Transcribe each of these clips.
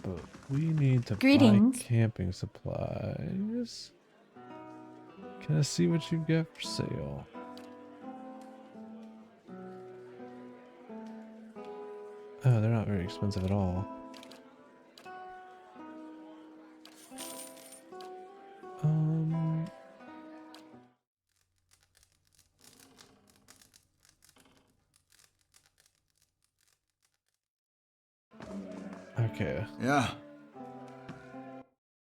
But we need to Greetings. buy camping supplies. Can I see what you've got for sale? Oh, they're not very expensive at all. Okay. Yeah.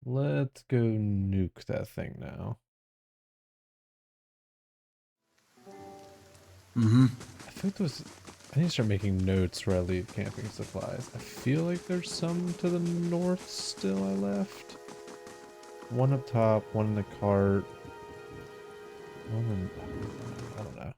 Let's go nuke that thing now. Mm-hmm. I think I need to start making notes where I leave camping supplies. I feel like there's some to the north still I left. One up top, one in the cart. One in... I don't know.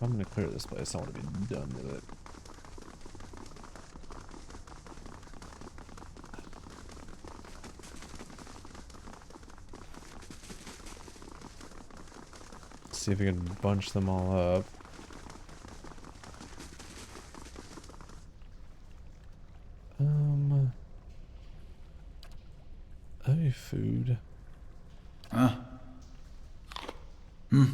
I'm gonna clear this place. I want to be done with it. See if we can bunch them all up. Any food? Huh? Hmm.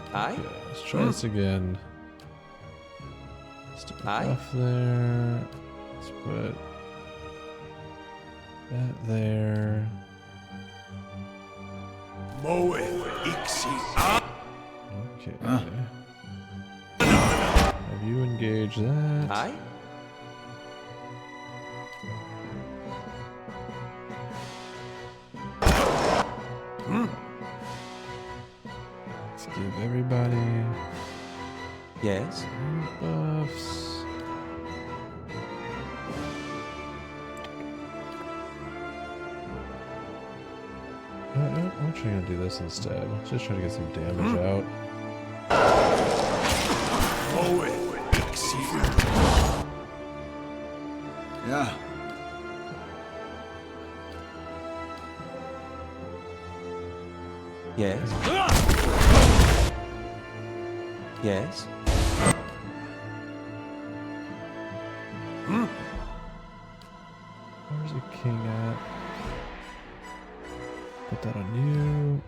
Okay, let's try this again. Stick a buff there. Let's put that there. Okay. Have you engaged that? Let's give everybody buffs. I'm actually gonna do this instead. Just try to get some damage out. Yeah. Yes. Yes. Where's the king at? Put that on you.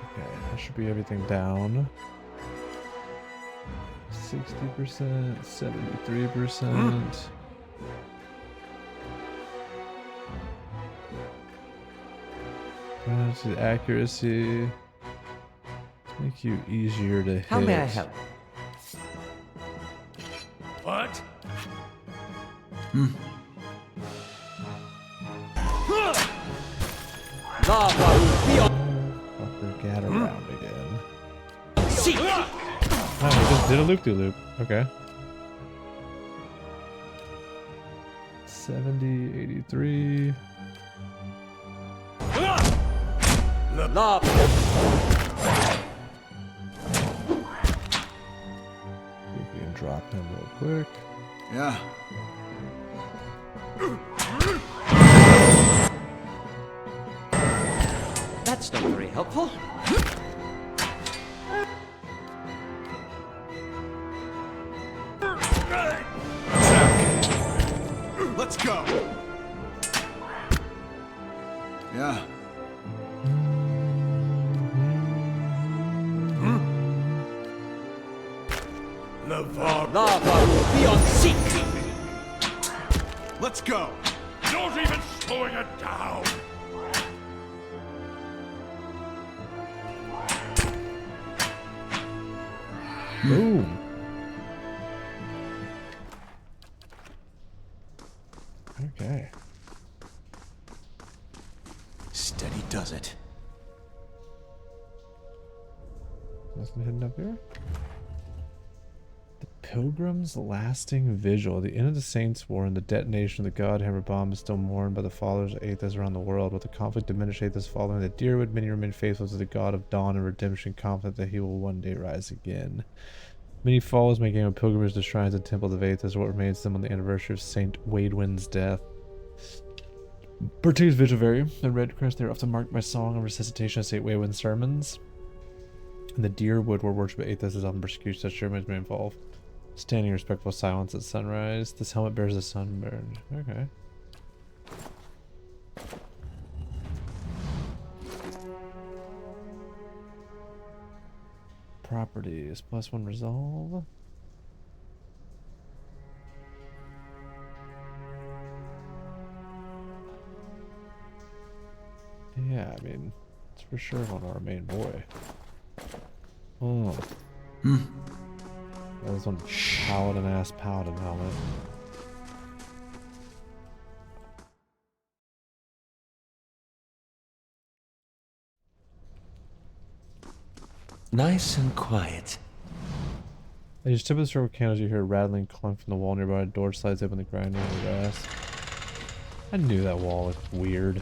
Okay, that should be everything down. 60%, 73%. That's the accuracy. Make you easier to hit. How may I help? What? Fucker, get around again. Oh, I just did a loop-de-loop. Okay. 70, 83. See if we can drop him real quick. Yeah. That's not very helpful. Let's go. Yeah. Lava will be on seek. Let's go. Not even slowing it down. Boom. Okay. Steady does it. Nothing hidden up here? The Pilgrim's Lasting Vigil. The Inn of the Saints War and the detonation of the Godhammer bomb is still mourned by the followers of Aethys around the world. With the conflict diminished Aethys following the Deerwood, many remain faithful to the God of Dawn and Redemption, confident that he will one day rise again. Many followers may gain a pilgrimage to shrines and temples of Aethys, what remains to them on the anniversary of Saint Waidwin's death. Bertigue's Vigil vary. The Red Crest, they are often marked by song and recitation of Saint Waidwin's sermons. In the Deerwood, where worship of Aethys is often persecuted, such ceremonies may involve standing in respectful silence at sunrise. This helmet bears a sunburn. Okay. Properties. +1 resolve. Yeah, I mean, it's for sure on our main boy. Oh. That was one paladin-ass paladin helmet. Nice and quiet. As you step in the circle of candles, you hear a rattling clunk from the wall nearby. A door slides open, the grinding of the grass. I knew that wall looked weird.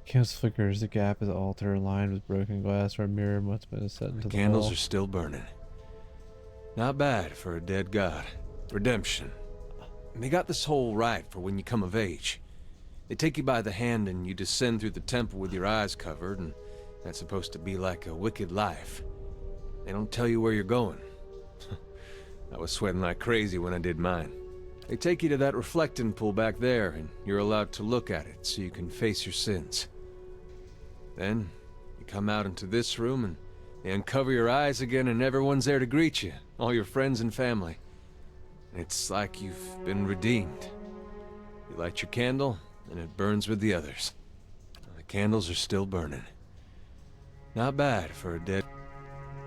Candles flickers. The gap is the altar, lined with broken glass where a mirror must have been set into the Candles wall. are still burning. Not bad for a dead god. Redemption. And they got this whole rite for when you come of age. They take you by the hand and you descend through the temple with your eyes covered, and that's supposed to be like a wicked life. They don't tell you where you're going. I was sweating like crazy when I did mine. They take you to that reflecting pool back there, and you're allowed to look at it so you can face your sins. Then, you come out into this room and they uncover your eyes again and everyone's there to greet you, all your friends and family. It's like you've been redeemed. You light your candle, and it burns with the others. The candles are still burning. Not bad for a dead...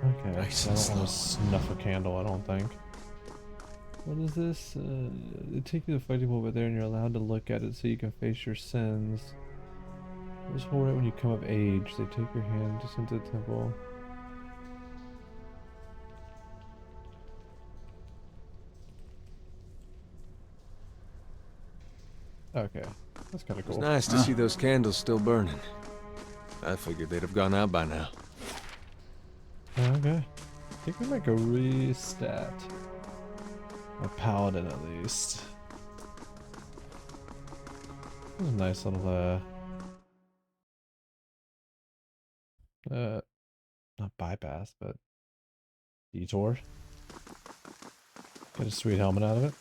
Okay, Nice I and don't want to slow. snuff a candle, I don't think. What is this? They take you to the fighting pool over there and you're allowed to look at it so you can face your sins. Just hold it when you come of age. They take your hand just into the temple. Okay, that's kind of It's cool. nice to see those candles still burning. I figured they'd have gone out by now. Okay. I think we might go restat. A paladin at least. This is a nice little not bypass, but detour. Get a sweet helmet out of it.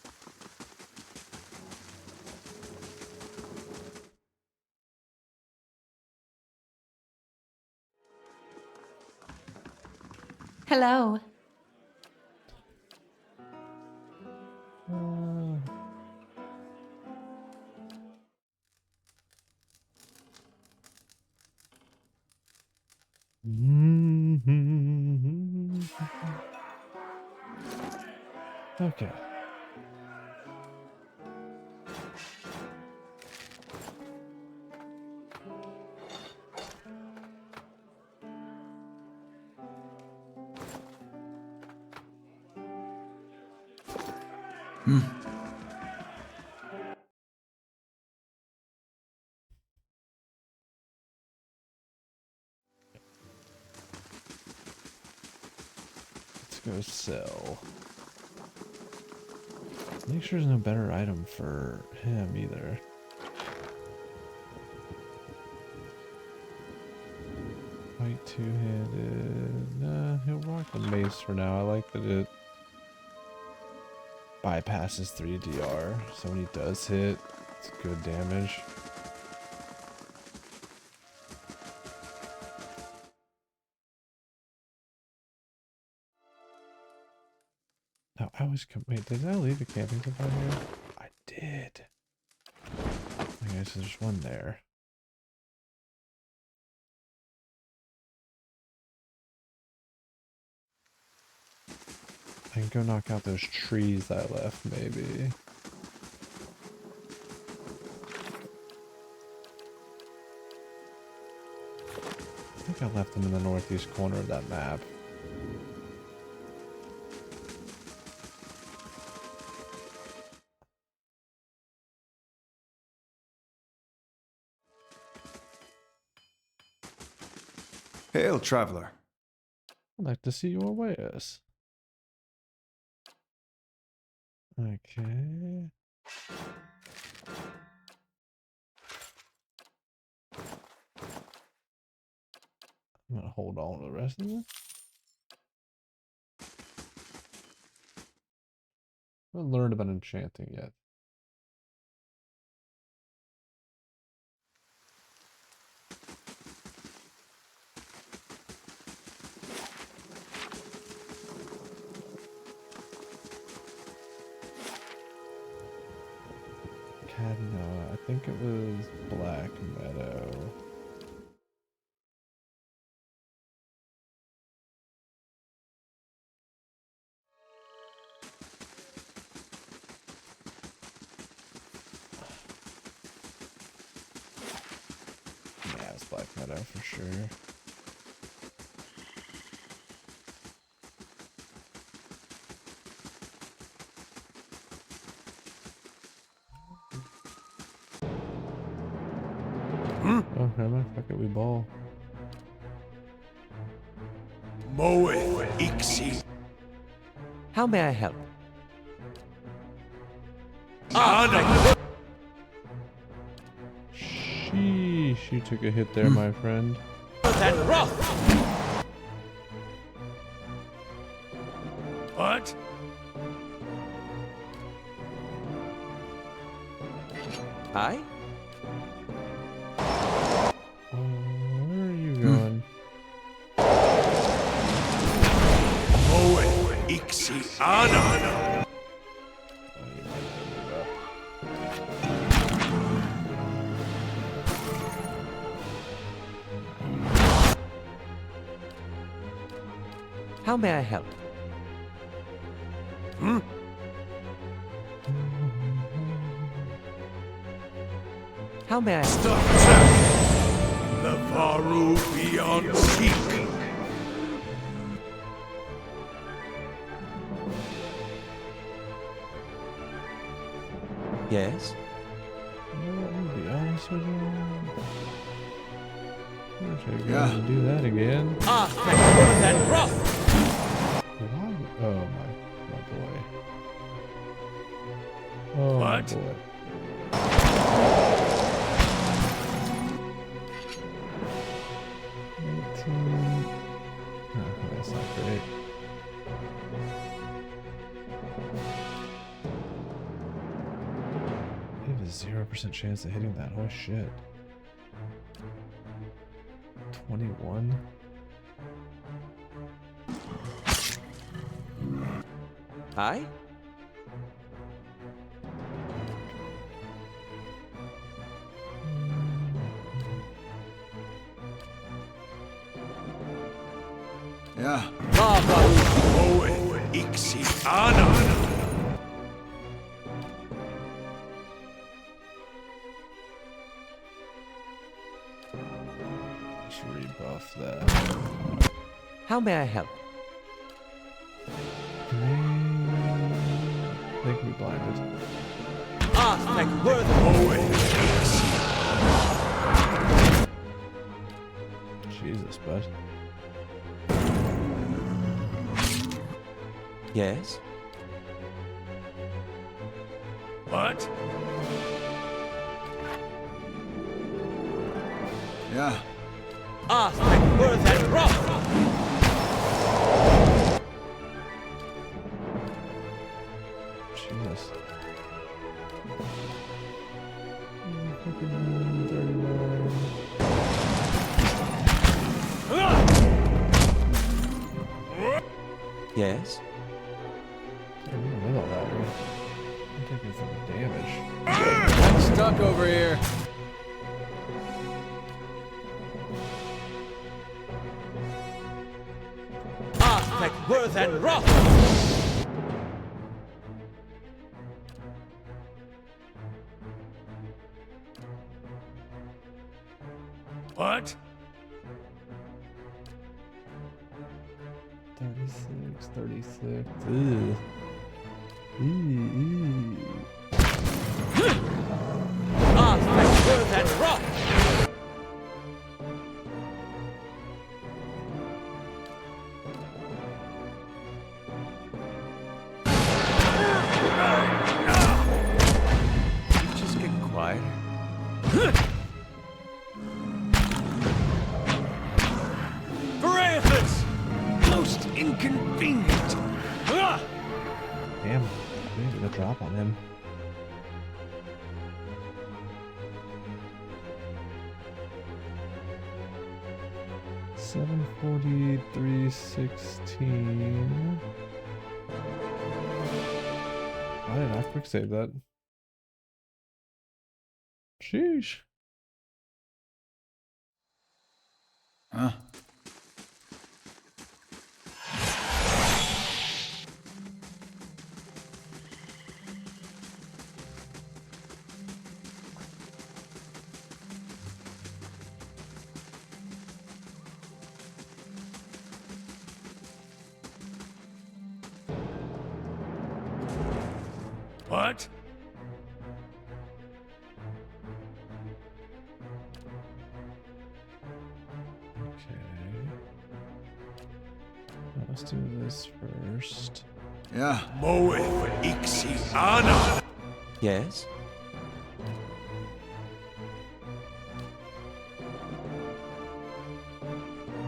Hello. Okay. Let's go sell. Make sure there's no better item for him either. White two-handed. Nah, he'll rock the mace for now. I like that it bypasses 3DR, so when he does hit, it's good damage. Now, I always come. Wait, did I leave a camping supply here? I did. Okay, so there's one there. I can go knock out those trees I left, maybe. think I left them in the northeast corner of that map. Hail, traveler. I'd like to see your wares. Okay. I'm gonna hold on to the rest of it. I haven't learned about enchanting yet. Cadna, I think it was Black Meadow. Yeah, it's Black Meadow for sure. Oh, never mind. Fuck it, we ball. Moe Ixi. How may I help? Anna. Sheesh, you took a hit there, my friend. That rough! What? Aye? Where are you going? Moe Ixi Anna. Oh, you might move up. How may I help? How may I Stop the Varu beyond seek. Yes? You know what, I'm gonna be honest with you. I wish I could go Yeah. ahead and do that again. That rough! Did I? Oh my boy. Oh What? my boy. Oh, that's not great. You have a 0% chance of hitting that. Oh shit. 21? Aye? Yeah. Moe Ixi Anna. Just rebuff that. How may I help? They can be blinded. Moe Ixi. Jesus, bud. Yes? What? Yeah. That rough! Jesus. Fucking 39. Yes? Damn, you win all that, right? I'm taking some damage. I'm stuck over here. That rough! What? 636. Ugh. Ew. Earth and rock! You just get quiet. Verathus! Most inconvenient. Damn, we did a drop on him. $743.16. Why did I quick save that? Sheesh. Huh? What? Okay. Let's do this first. Yeah. Moeth Ixiana. Yes?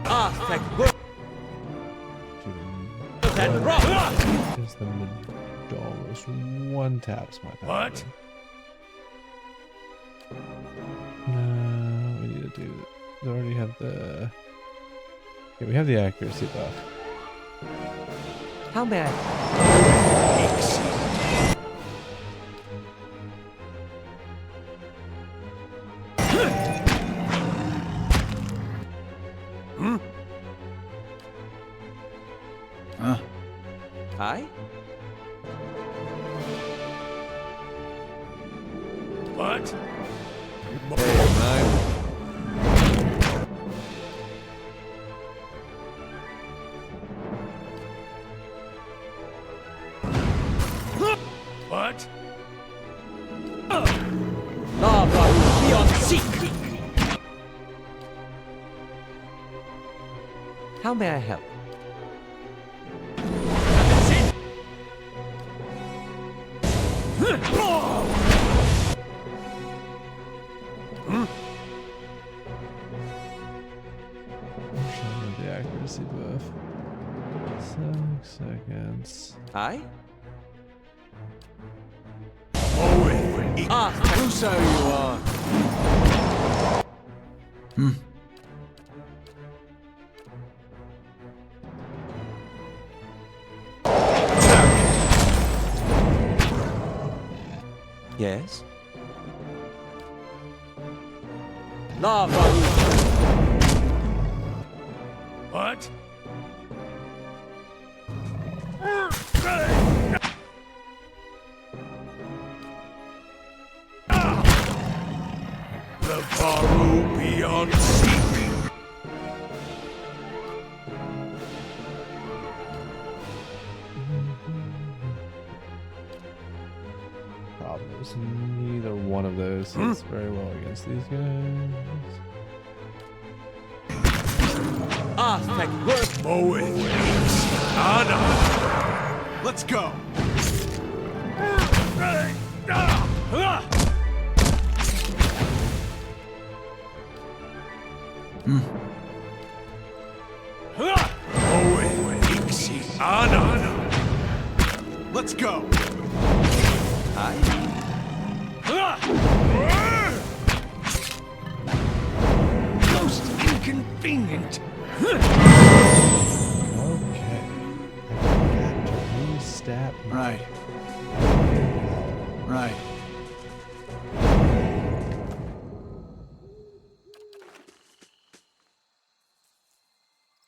Aztec Earth and rock! Is the Medalos. One taps my power. What? No, we need to do. We already have the. Yeah, we have the accuracy buff. How may I? Huh? I? What? Hey, Ryan. What? Lava beyond secret! How may I help? The accuracy buff. 6 seconds. I? Moeth Aztec Who's how you are? Yes? Lava! What? The Varu beyond sea. Problem is neither one of those hits very well against these guys. Aztec Earth! Moeth Ixiana. Let's go. Moeth Ixiana. Let's go. I? Most inconvenient. Okay. I got to restat my Right. Right.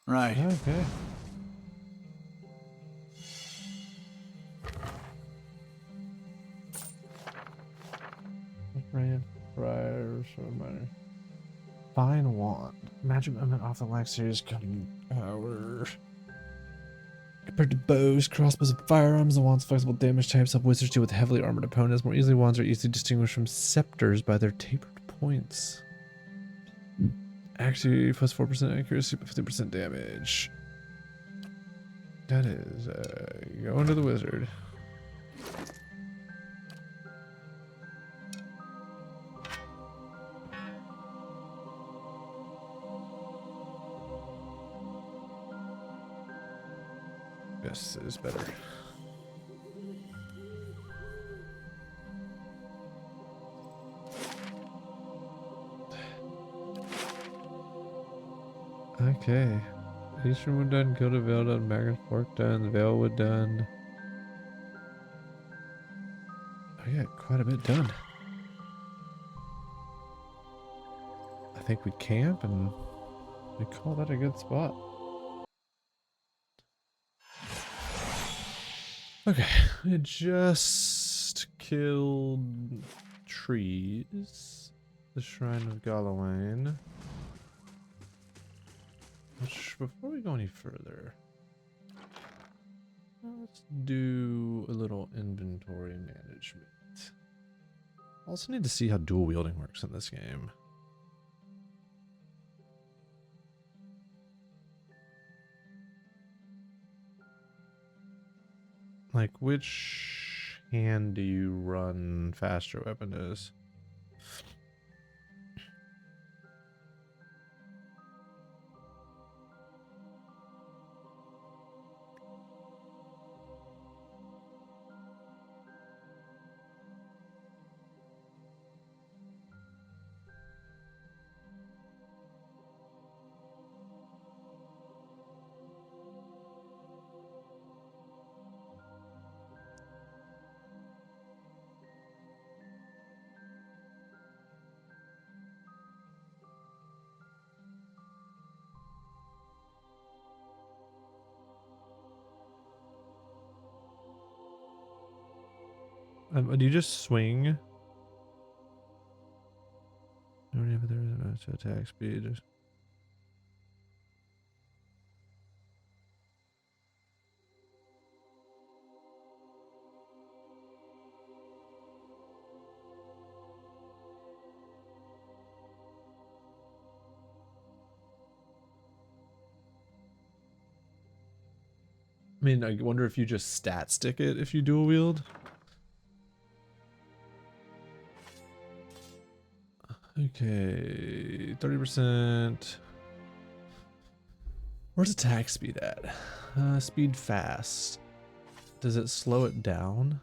Right. Okay. Brand Friars reminder. Fine wand. Magic movement off the Black Series cutting power. Compared to bows, crossbows, and firearms, the wand's flexible damage types help wizards deal with heavily armored opponents more easily. Wands are easily distinguished from scepters by their tapered points. Actually, plus 4% accuracy, but 50% damage. That is going to the wizard. Yes, it is better. Okay. Easternwood done, Gilded Veil done, Magnet Fork done, Veilwood done. Oh yeah, quite a bit done. I think we camp and we call that a good spot. Okay, I just killed trees. The Shrine of Galawain. Which, before we go any further, let's do a little inventory management. Also need to see how dual wielding works in this game. Like, which hand do you run faster weapon is? Do you just swing? Whenever there is an attack speed. I mean, I wonder if you just stat stick it if you dual wield. Okay, 30%. Where's attack speed at? Speed fast. Does it slow it down?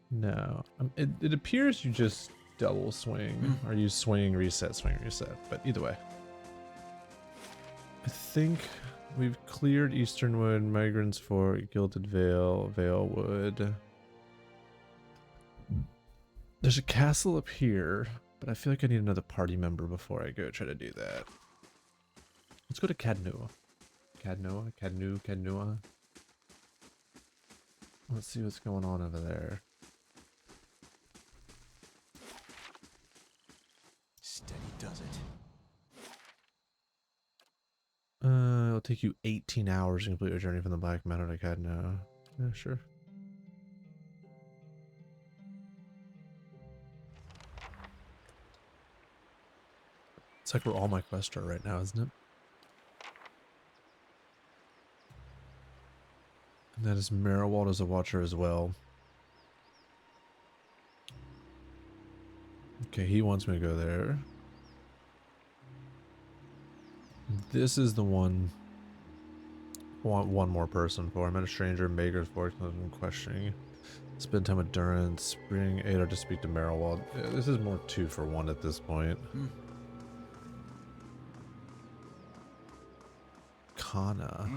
No. It appears you just double swing, or you swing, reset, but either way. I think we've cleared Easternwood, Migrants Fork, Gilded Veil, Veilwood. There's a castle up here, but I feel like I need another party member before I go try to do that. Let's go to Cadnua. Cadnua. Let's see what's going on over there. Steady does it. It'll take you 18 hours to complete your journey from the Black Meadow to Cadnua. Yeah, sure. It's like where all my quests are right now, isn't it? And that is Marowald as a watcher as well. Okay, he wants me to go there. This is the one I want one more person for. I met a stranger, Maker's Fork, I'm questioning. Spend time with Durance, bring Ada to speak to Marowald. Yeah, this is more 2 for 1 at this point. Kana.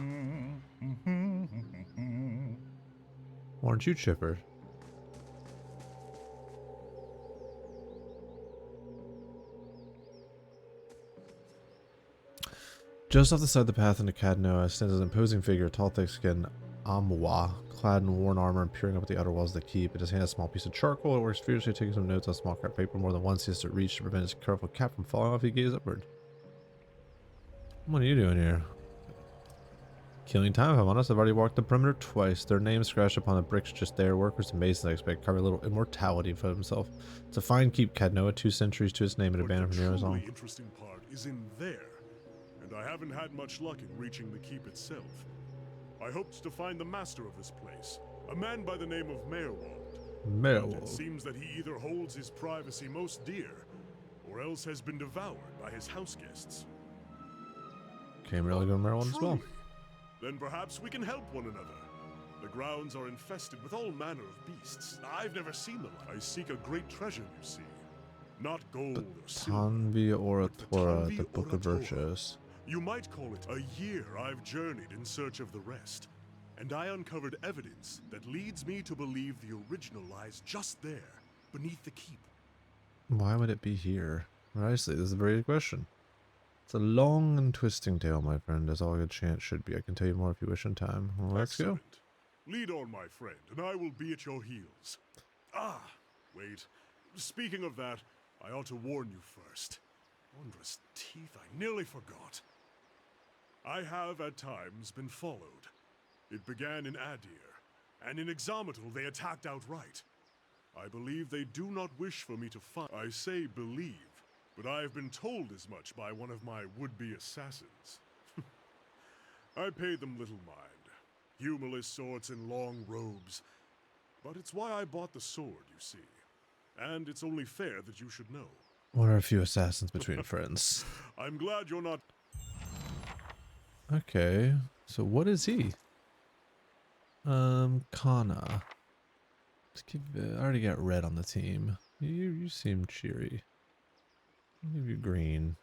Why aren't you chipper? Just off the side of the path into Cadnua stands an imposing figure, tall, thick-skinned Amwa, clad in worn armor and peering up at the outer walls of the keep. It has hand a small piece of charcoal. It works furiously, taking some notes on small scrap paper. More than once he has to reach to prevent his careful cap from falling off. He gazes upward. What are you doing here? Killing time, if I'm honest. I've already walked the perimeter twice. Their names scratched upon the bricks just there. Workers and masons, I expect, carve a little immortality for himself. It's a fine keep, Cadnoa. 2 centuries to its name and But abandoned the from Nero's truly own. interesting part is in there, and I haven't had much luck in reaching the keep itself. I hoped to find the master of this place, a man by the name of Merwald. But it seems that he either holds his privacy most dear, or else has been devoured by his house guests. Came really good Maryland as well. Truly? Then perhaps we can help one another. The grounds are infested with all manner of beasts. I've never seen them. I seek a great treasure, you see. Not gold or silver. Tanvi Oratora, Tanvi the Book of Oratora. Virtues. You might call it a year I've journeyed in search of the rest. And I uncovered evidence that leads me to believe the original lies just there, beneath the keep. Why would it be here? Honestly, this is a very good question. It's a long and twisting tale, my friend, as all good chance should be. I can tell you more if you wish in time. Well, let's go. Excellent. Lead on, my friend, and I will be at your heels. Ah, wait. Speaking of that, I ought to warn you first. Wondrous teeth, I nearly forgot. I have at times been followed. It began in Adir, and in Exomitl they attacked outright. I believe they do not wish for me to fight. I say believe, but I have been told as much by one of my would-be assassins. I pay them little mind. Humorless sorts in long robes. But it's why I bought the sword, you see. And it's only fair that you should know. What are a few assassins between friends? I'm glad you're not... Okay, so what is he? Kana. Let's give, I already got red on the team. You seem cheery. I'll give you green.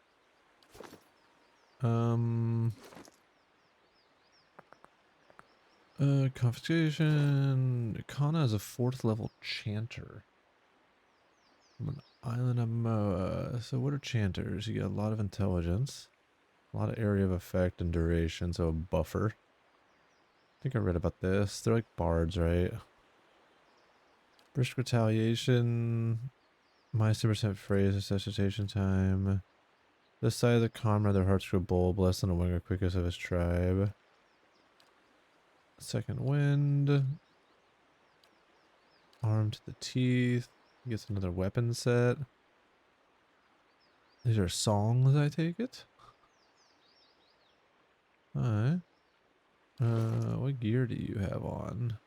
Confiscation. Kana is a 4th level chanter. From an island of Moa. So what are chanters? You get a lot of intelligence. A lot of area of effect and duration, so a buffer. I think I read about this. They're like bards, right? Brisk retaliation. Minus 10% phrase, necessitation time. This side of the comrade, their hearts grow bold, blessed on the wing of quickest of his tribe. Second wind. Arm to the teeth. He gets another weapon set. These are songs, I take it? Alright. What gear do you have on?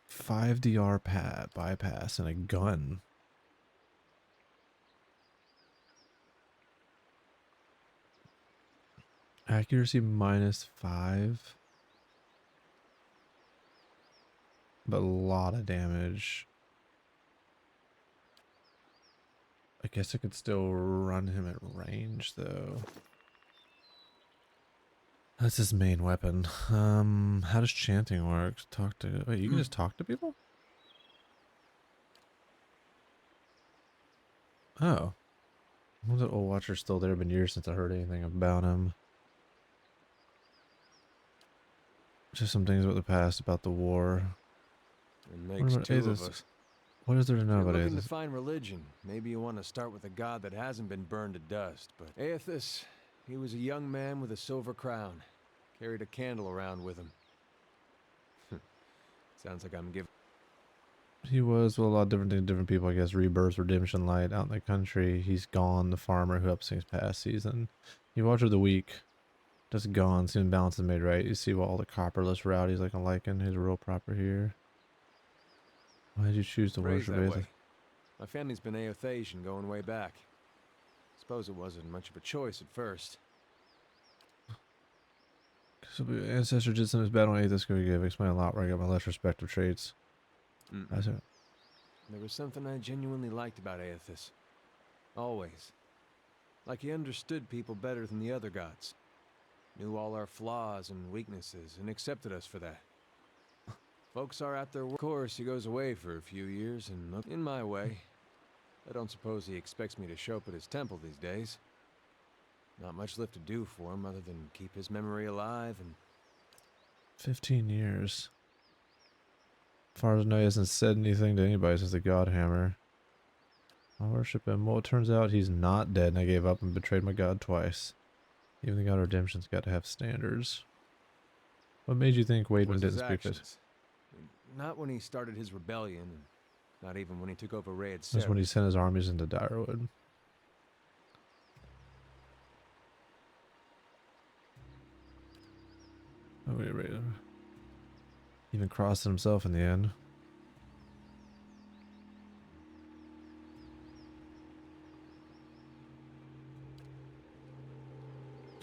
Five DR bypass and a gun. Accuracy -5. But a lot of damage. I guess I could still run him at range, though. That's his main weapon. How does chanting work? Talk to... Wait, you can just talk to people? Oh. Was that old watcher still there? Been years since I heard anything about him. Just some things about the past, about the war. It makes two of Aethys? us. What is there to know If you're about looking to Aethys? find religion, maybe you want to start with a god that hasn't been burned to dust. But Aethys, he was a young man with a silver crown. Carried a candle around with him. Sounds like I'm giving... He was, well, a lot of different things, different people, I guess. Rebirth, Redemption, Light, out in the country. He's gone, the farmer who helps things past season. You watch of the week. Just gone, seeing balance is made right. You see what all the copperless rowdies like a lichen. He's real proper here. Why did you choose to Raised worship that Aethys? way. My family's been Aethasian going way back. Suppose it wasn't much of a choice at first. So ancestor did some of his battle on Aethys. Could give explain a lot where I got my less respective traits. That's it. There was something I genuinely liked about Aethys. Always. Like he understood people better than the other gods. Knew all our flaws and weaknesses and accepted us for that. Folks are at their work. Of course, he goes away for a few years and in my way. I don't suppose he expects me to show up at his temple these days. Not much left to do for him other than keep his memory alive and... 15 years. As far as I know, he hasn't said anything to anybody since the God Hammer. I worship him. Well, it turns out he's not dead, and I gave up and betrayed my god twice. Even the god of redemption's got to have standards. What made you think Wademan Was didn't his speak it? actions. Not when he started his rebellion, and not even when he took over Rayed That's when he sent his armies into Direwood. Oh, wait, wait. Even crossed himself in the end.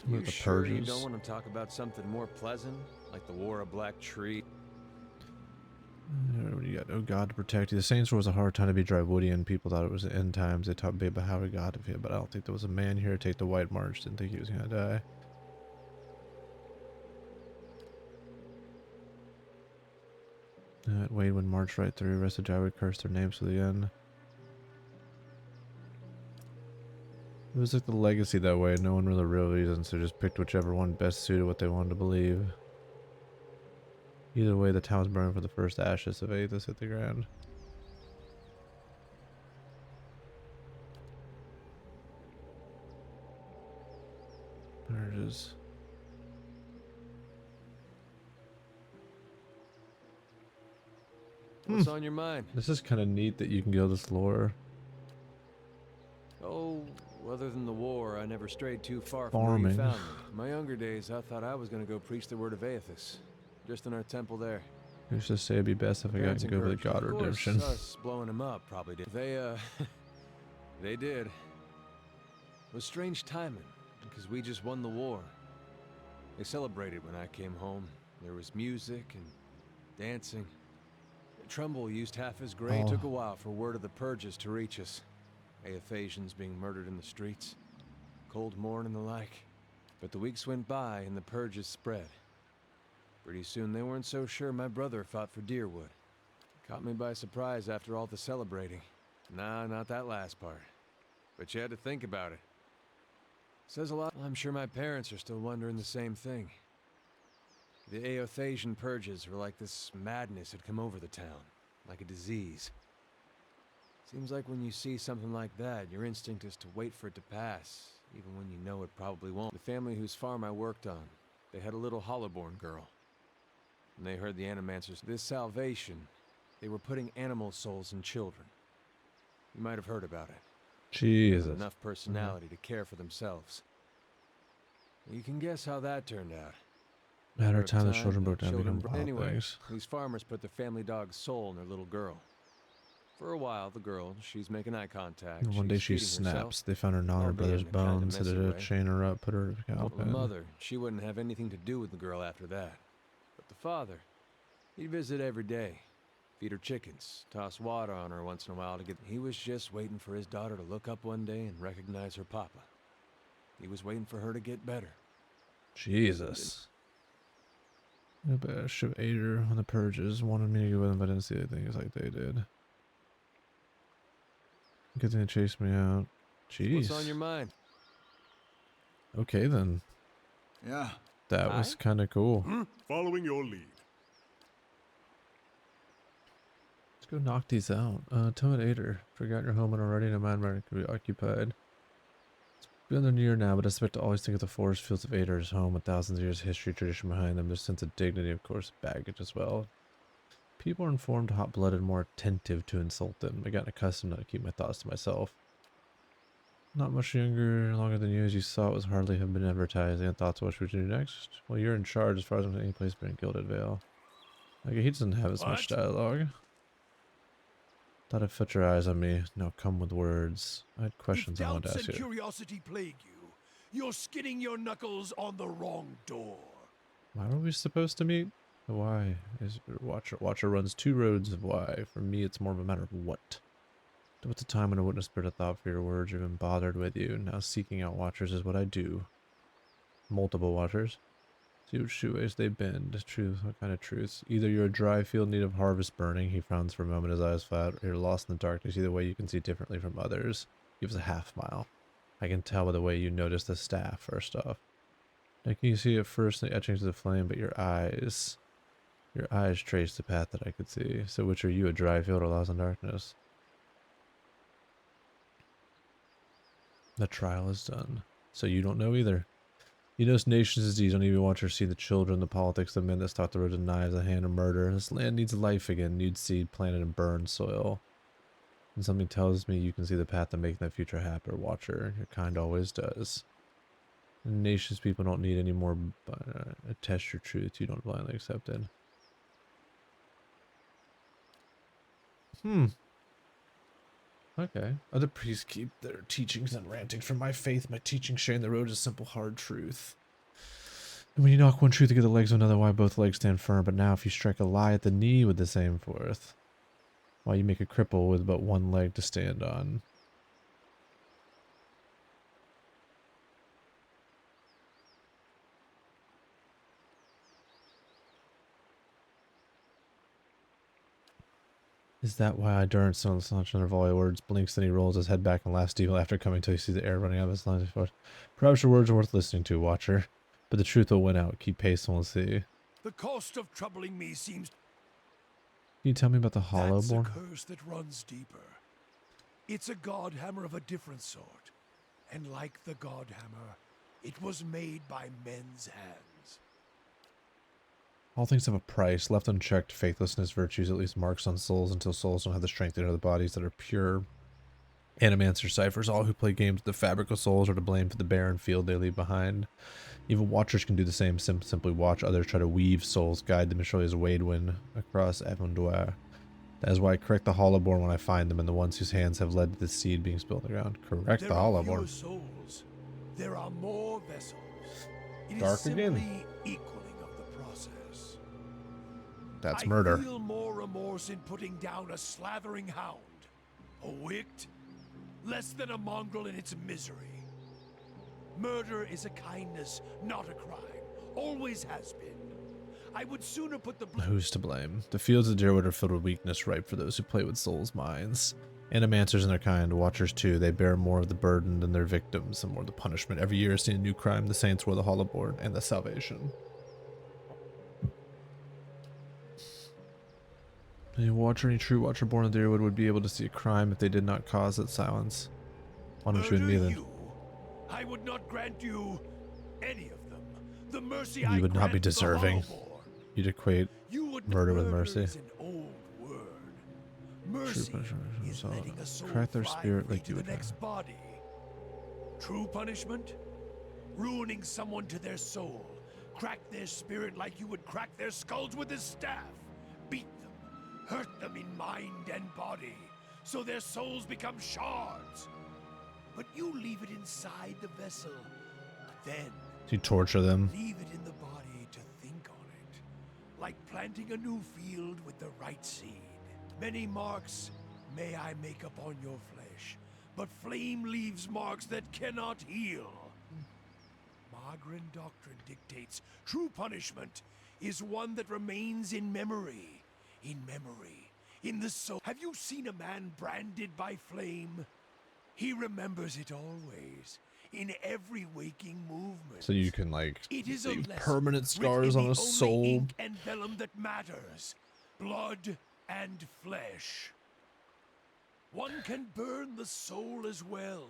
You The sure you purges. don't want to talk about something more pleasant, like the War of Black Tree? When you got no God to protect you. The Saints War was a hard time to be Drywoodian. People thought it was the end times. They talked big about how we got to it, but I don't think there was a man here to take the White March. Didn't think he was gonna die. Wade would march right through. The rest of Drywood cursed their names to the end. It was like the legacy that way. No one really real reasons, so just picked whichever one best suited what they wanted to believe. Either way, the town was burned for the first ashes of Aethys hit the ground. Purges. What's on your mind? This is kind of neat that you can go this lore. Oh, other than the war, I never strayed too far from where Farming. you found me. In my younger days, I thought I was going to go preach the word of Aethys, just in our temple there. I used to say it'd be best if I got to go with the God of Redemption. Us blowing him up probably did. They did. It was strange timing, because we just won the war. They celebrated when I came home. There was music and dancing. Trumbull used half his grain. Took a while for word of the purges to reach us. Aethasians being murdered in the streets. Cold morn and the like. But the weeks went by and the purges spread. Pretty soon they weren't so sure my brother fought for Deerwood. Caught me by surprise after all the celebrating. Nah, not that last part. But you had to think about it. Says a lot. I'm sure my parents are still wondering the same thing. The Aethasian purges were like this madness had come over the town, like a disease. Seems like when you see something like that, your instinct is to wait for it to pass, even when you know it probably won't. The family whose farm I worked on, they had a little Hollowborn girl. When they heard the Animancers, this salvation, they were putting animal souls in children. You might have heard about it. Jesus. Enough personality to care for themselves. You can guess how that turned out. Matter of time, the children broke down become wild Anyway, things. these farmers put their family dog's soul in their little girl. For a while, the girl, she's making eye contact. And one day she feeding snaps. herself. They found her gnawing her Albeit brother's in a kinda bones, messy had to way. chain her up, put her in a cow Well, the pen. mother, she wouldn't have anything to do with the girl after that. But the father, he'd visit every day. Feed her chickens, toss water on her once in a while to get... He was just waiting for his daughter to look up one day and recognize her papa. He was waiting for her to get better. Jesus. I bet I should have ate her on the purges. Wanted me to go with them, but I didn't see anything like they did. Good thing they chased me out. Jeez. What's on your mind? Okay then. Yeah. That was kind of cool. Following your lead. Let's go knock these out. Intimidator. Forgot your home and already no mind where it could be occupied. It's been a year now, but I expect to always think of the forest fields of Ader as home with thousands of years of history tradition behind them. Their sense of dignity, of course, baggage as well. People are informed, hot-blooded, more attentive to insult them. I got accustomed to keep my thoughts to myself. Not much younger, longer than you, as you saw, it was hardly have been advertising and thoughts what should we do next. Well, you're in charge as far as any place but in Gilded Vale. Okay, he doesn't have as much dialogue. Thought I'd put your eyes on me. Now come with words. I had questions I wanted to ask If doubts you. and curiosity plague you, you're skidding your knuckles on the wrong door. Why were we supposed to meet? The why is Watcher. Watcher runs two roads of why. For me, it's more of a matter of what. There was a time when I wouldn't have spared a thought for your words or been bothered with you. Now seeking out Watchers is what I do. Multiple Watchers. See what shoeways they bend. Truth, what kind of truths? Either you're a dry field in need of harvest burning, he frowns for a moment, his eyes flat, or you're lost in the darkness. Either way, you can see differently from others. Gives a half mile. I can tell by the way you notice the staff, first off. Now can you see at first the etchings of the flame, but your eyes trace the path that I could see. So which are you, a dry field or lost in darkness? The trial is done. So you don't know either. You know, nation's disease. Don't even want her to see the children, the politics, the men that stalk the road of knives, the hand of murder. This land needs life again. Needs seed planted in burned soil. And something tells me you can see the path to making that future happen, Watcher. Your kind always does. The nation's people don't need any more test your truth. You don't blindly accept it. Okay. Other priests keep their teachings and rantings from my faith. My teaching sharing the road is simple, hard truth. And when you knock one truth to get the legs of another, why both legs stand firm? But now if you strike a lie at the knee with the same force, why you make a cripple with but one leg to stand on? Is that why I durance so much under volley words? Blinks, then he rolls his head back and laughs deeply after coming till you see the air running out of his lungs. Perhaps your words are worth listening to, Watcher. But the truth will win out. Keep pace and we'll see. The cost of troubling me seems... Can you tell me about the hollow That's a born? curse that runs deeper. It's a god hammer of a different sort. And like the god hammer, it was made by men's hands. All things have a price. Left unchecked, faithlessness, virtues, at least marks on souls until souls don't have the strength to enter the bodies that are pure. Animancer ciphers. All who play games with the fabric of souls are to blame for the barren field they leave behind. Even watchers can do the same. Simply watch others try to weave souls, guide them and show as Wadewind across Avondoir. That is why I correct the Hollowborn when I find them, and the ones whose hands have led to the seed being spilled on the ground. Correct the Hollowborn. Souls. There are more vessels. It Dark is again. simply equaling of the process. That's I murder. feel more remorse in putting down a slathering hound, a wict, less than a mongrel in its misery. Murder is a kindness, not a crime. Always has been. I would sooner put the... Who's to blame? The fields of Deerwood are filled with weakness, ripe for those who play with souls' minds. Animancers and their kind, watchers too, they bear more of the burden than their victims, and more the punishment. Every year, seeing a new crime, the saints were the Hollowborn and the salvation. Any watcher, any true watcher born of Deerwood would be able to see a crime if they did not cause its silence. Why don't you and me then? You? I would not grant you any of them. The mercy You would not be deserving. You'd equate murder with mercy. Is an old word. Mercy is letting a soul crack their fly spirit free like to you the would next body. True punishment? Ruining someone to their soul. Crack their spirit like you would crack their skulls with a staff. Beat them. Hurt them in mind and body. So their souls become shards. But you leave it inside the vessel. Then You torture them. leave it in the body to think on it. Like planting a new field with the right seed. Many marks may I make upon your flesh, but flame leaves marks that cannot heal. Magrin doctrine dictates true punishment is one that remains in memory. In memory. In the soul. Have you seen a man branded by flame? He remembers it always. In every waking movement. So you can like It is a leave lesson permanent scars written on in a the only soul. ink and vellum that matters. Blood and flesh. One can burn the soul as well.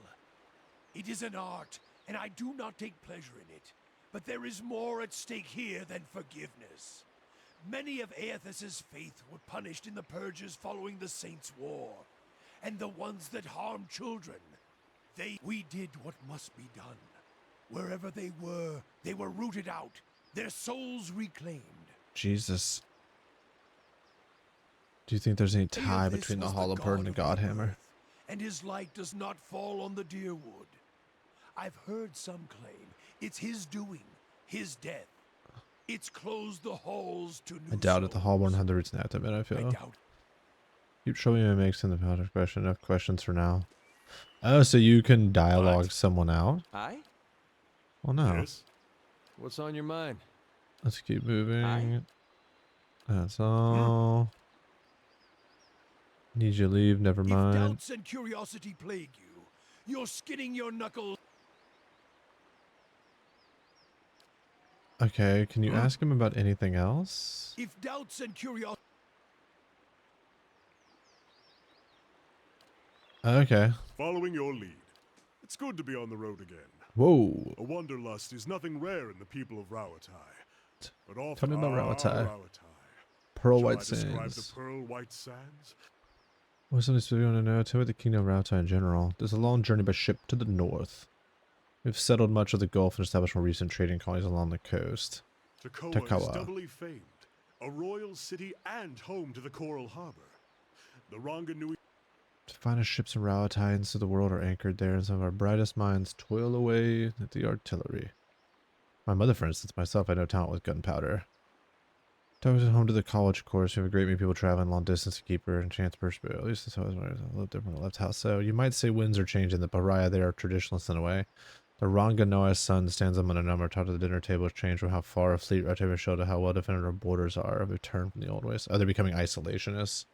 It is an art, and I do not take pleasure in it. But there is more at stake here than forgiveness. Many of Aethus's faith were punished in the purges following the Saints' War. And the ones that harmed children, we did what must be done. Wherever they were rooted out, their souls reclaimed. Jesus. Do you think there's any tie Aethus between the was Hollowborn and the god of Godhammer? rebirth, and his light does not fall on the deer wood. I've heard some claim it's his doing, his death. It's closed the halls to new I doubt it. The souls. Hollowborn had the roots in that, I I feel. doubt. Keep showing me makes in the powder question. Enough questions for now. Oh, so you can dialogue What? someone out? Hi? Well, no. Yes? What's on your mind? Let's keep moving. Hi. That's all. Need you to leave. Never If mind. doubts and curiosity plague you, you're skinning your knuckles. Okay, can you ask him about anything else? If doubts and curiosity. Okay. Following your lead. It's good to be on the road again. Whoa. A wanderlust is nothing rare in the people of Rawatai. But often, Tell me about Rawatai. Rawatai. Pearl Shall White I describe the Sands. Pearl White Sands? What's something specific you want to know? Tell me the kingdom of Rawatai in general. There's a long journey by ship to the north. We've settled much of the Gulf and established more recent trading colonies along the coast. Takawa is doubly famed. A royal city and home to the Coral Harbor. The Ranganui... The finest ships in Rawatai and to the world are anchored there, and some of our brightest minds toil away at the artillery. My mother, for instance, myself, I know talent with gunpowder. Takawa's home to the college course. We have a great many people traveling long distance to keep her and chance pursue. At least that's how I was a little different from the left house. So you might say winds are changing. The pariah there are traditionalists in a way. The Ranganoa's son stands among a number. Talk to the dinner table has changed from how far a fleet rotator show to how well defended our borders are. They've turned from the old ways. Oh, they're becoming isolationists.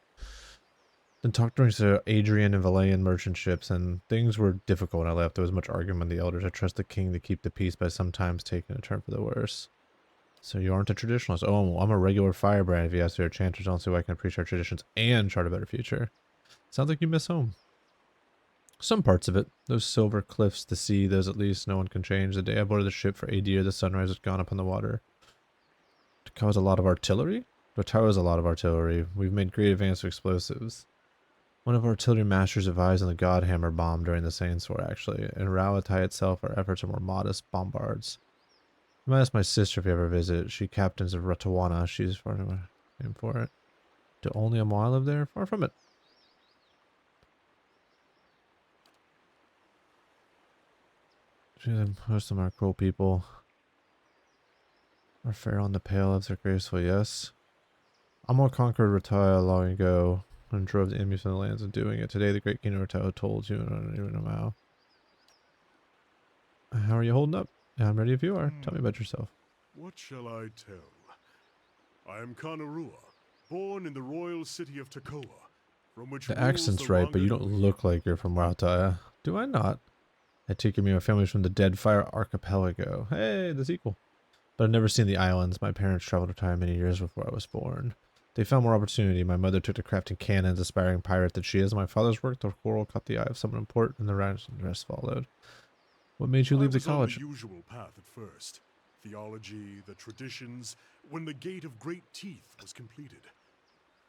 Then talked during to Adrian and Valayan merchant ships, and things were difficult when I left. There was much argument among the elders. I trust the king to keep the peace by sometimes taking a turn for the worse. So you aren't a traditionalist. Oh, well, I'm a regular firebrand if you ask for your chanters. Don't see why I can appreciate our traditions and chart a better future. Sounds like you miss home. Some parts of it. Those silver cliffs, the sea, those at least no one can change. The day I boarded the ship for Adir, the sunrise had gone up on the water. Takawa's a lot of artillery? Takawa's a lot of artillery. We've made great advance with explosives. One of our artillery masters advised on the Godhammer bomb during the Saints War, actually. In Rawatai itself, our efforts are more modest bombards. I might ask my sister if you ever visit. She captains of Ratawana. She's far enough name for it. Do only a mile live there? Far from it. Most of them are cruel people. Are fair on the pale if they're graceful, yes. Amor conquered Rataya long ago and drove the enemies from the lands of doing it. Today the great king of Rataya told you, and I don't even know how. How are you holding up? Yeah, I'm ready if you are. Tell me about yourself. What shall I tell? I am Kanarua, born in the royal city of Takawa, from which The accent's right, but you don't look like you're from Rataya. Do I not? I take it my family's from the Deadfire Archipelago. Hey, the sequel. But I've never seen the islands. My parents traveled to Rataya many years before I was born. They found more opportunity. My mother took to crafting cannons, aspiring pirate that she is. My father's work, the coral caught the eye of someone important, and the rest followed. What made you leave the college? I was on the usual path at first. Theology, the traditions, when the Gate of Great Teeth was completed.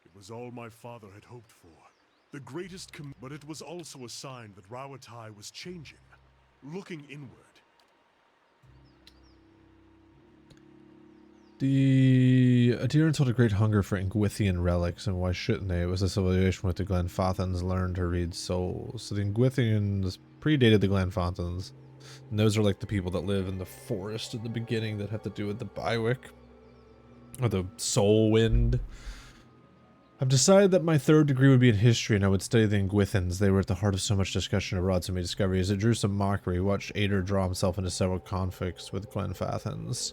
It was all my father had hoped for. The greatest but it was also a sign that Rawatai was changing, looking inward. The adherents held a great hunger for Ingwithian relics, and why shouldn't they? It was a civilization with the Glenfathans learned to read souls. So the Ingwithians predated the Glenfathans. And those are like the people that live in the forest in the beginning that have to do with the Bywick. Or the Soul Wind. I've decided that my third degree would be in history and I would study the Ingwithans. They were at the heart of so much discussion abroad, so many discoveries. It drew some mockery. Watched Ader draw himself into several conflicts with Glenfathans.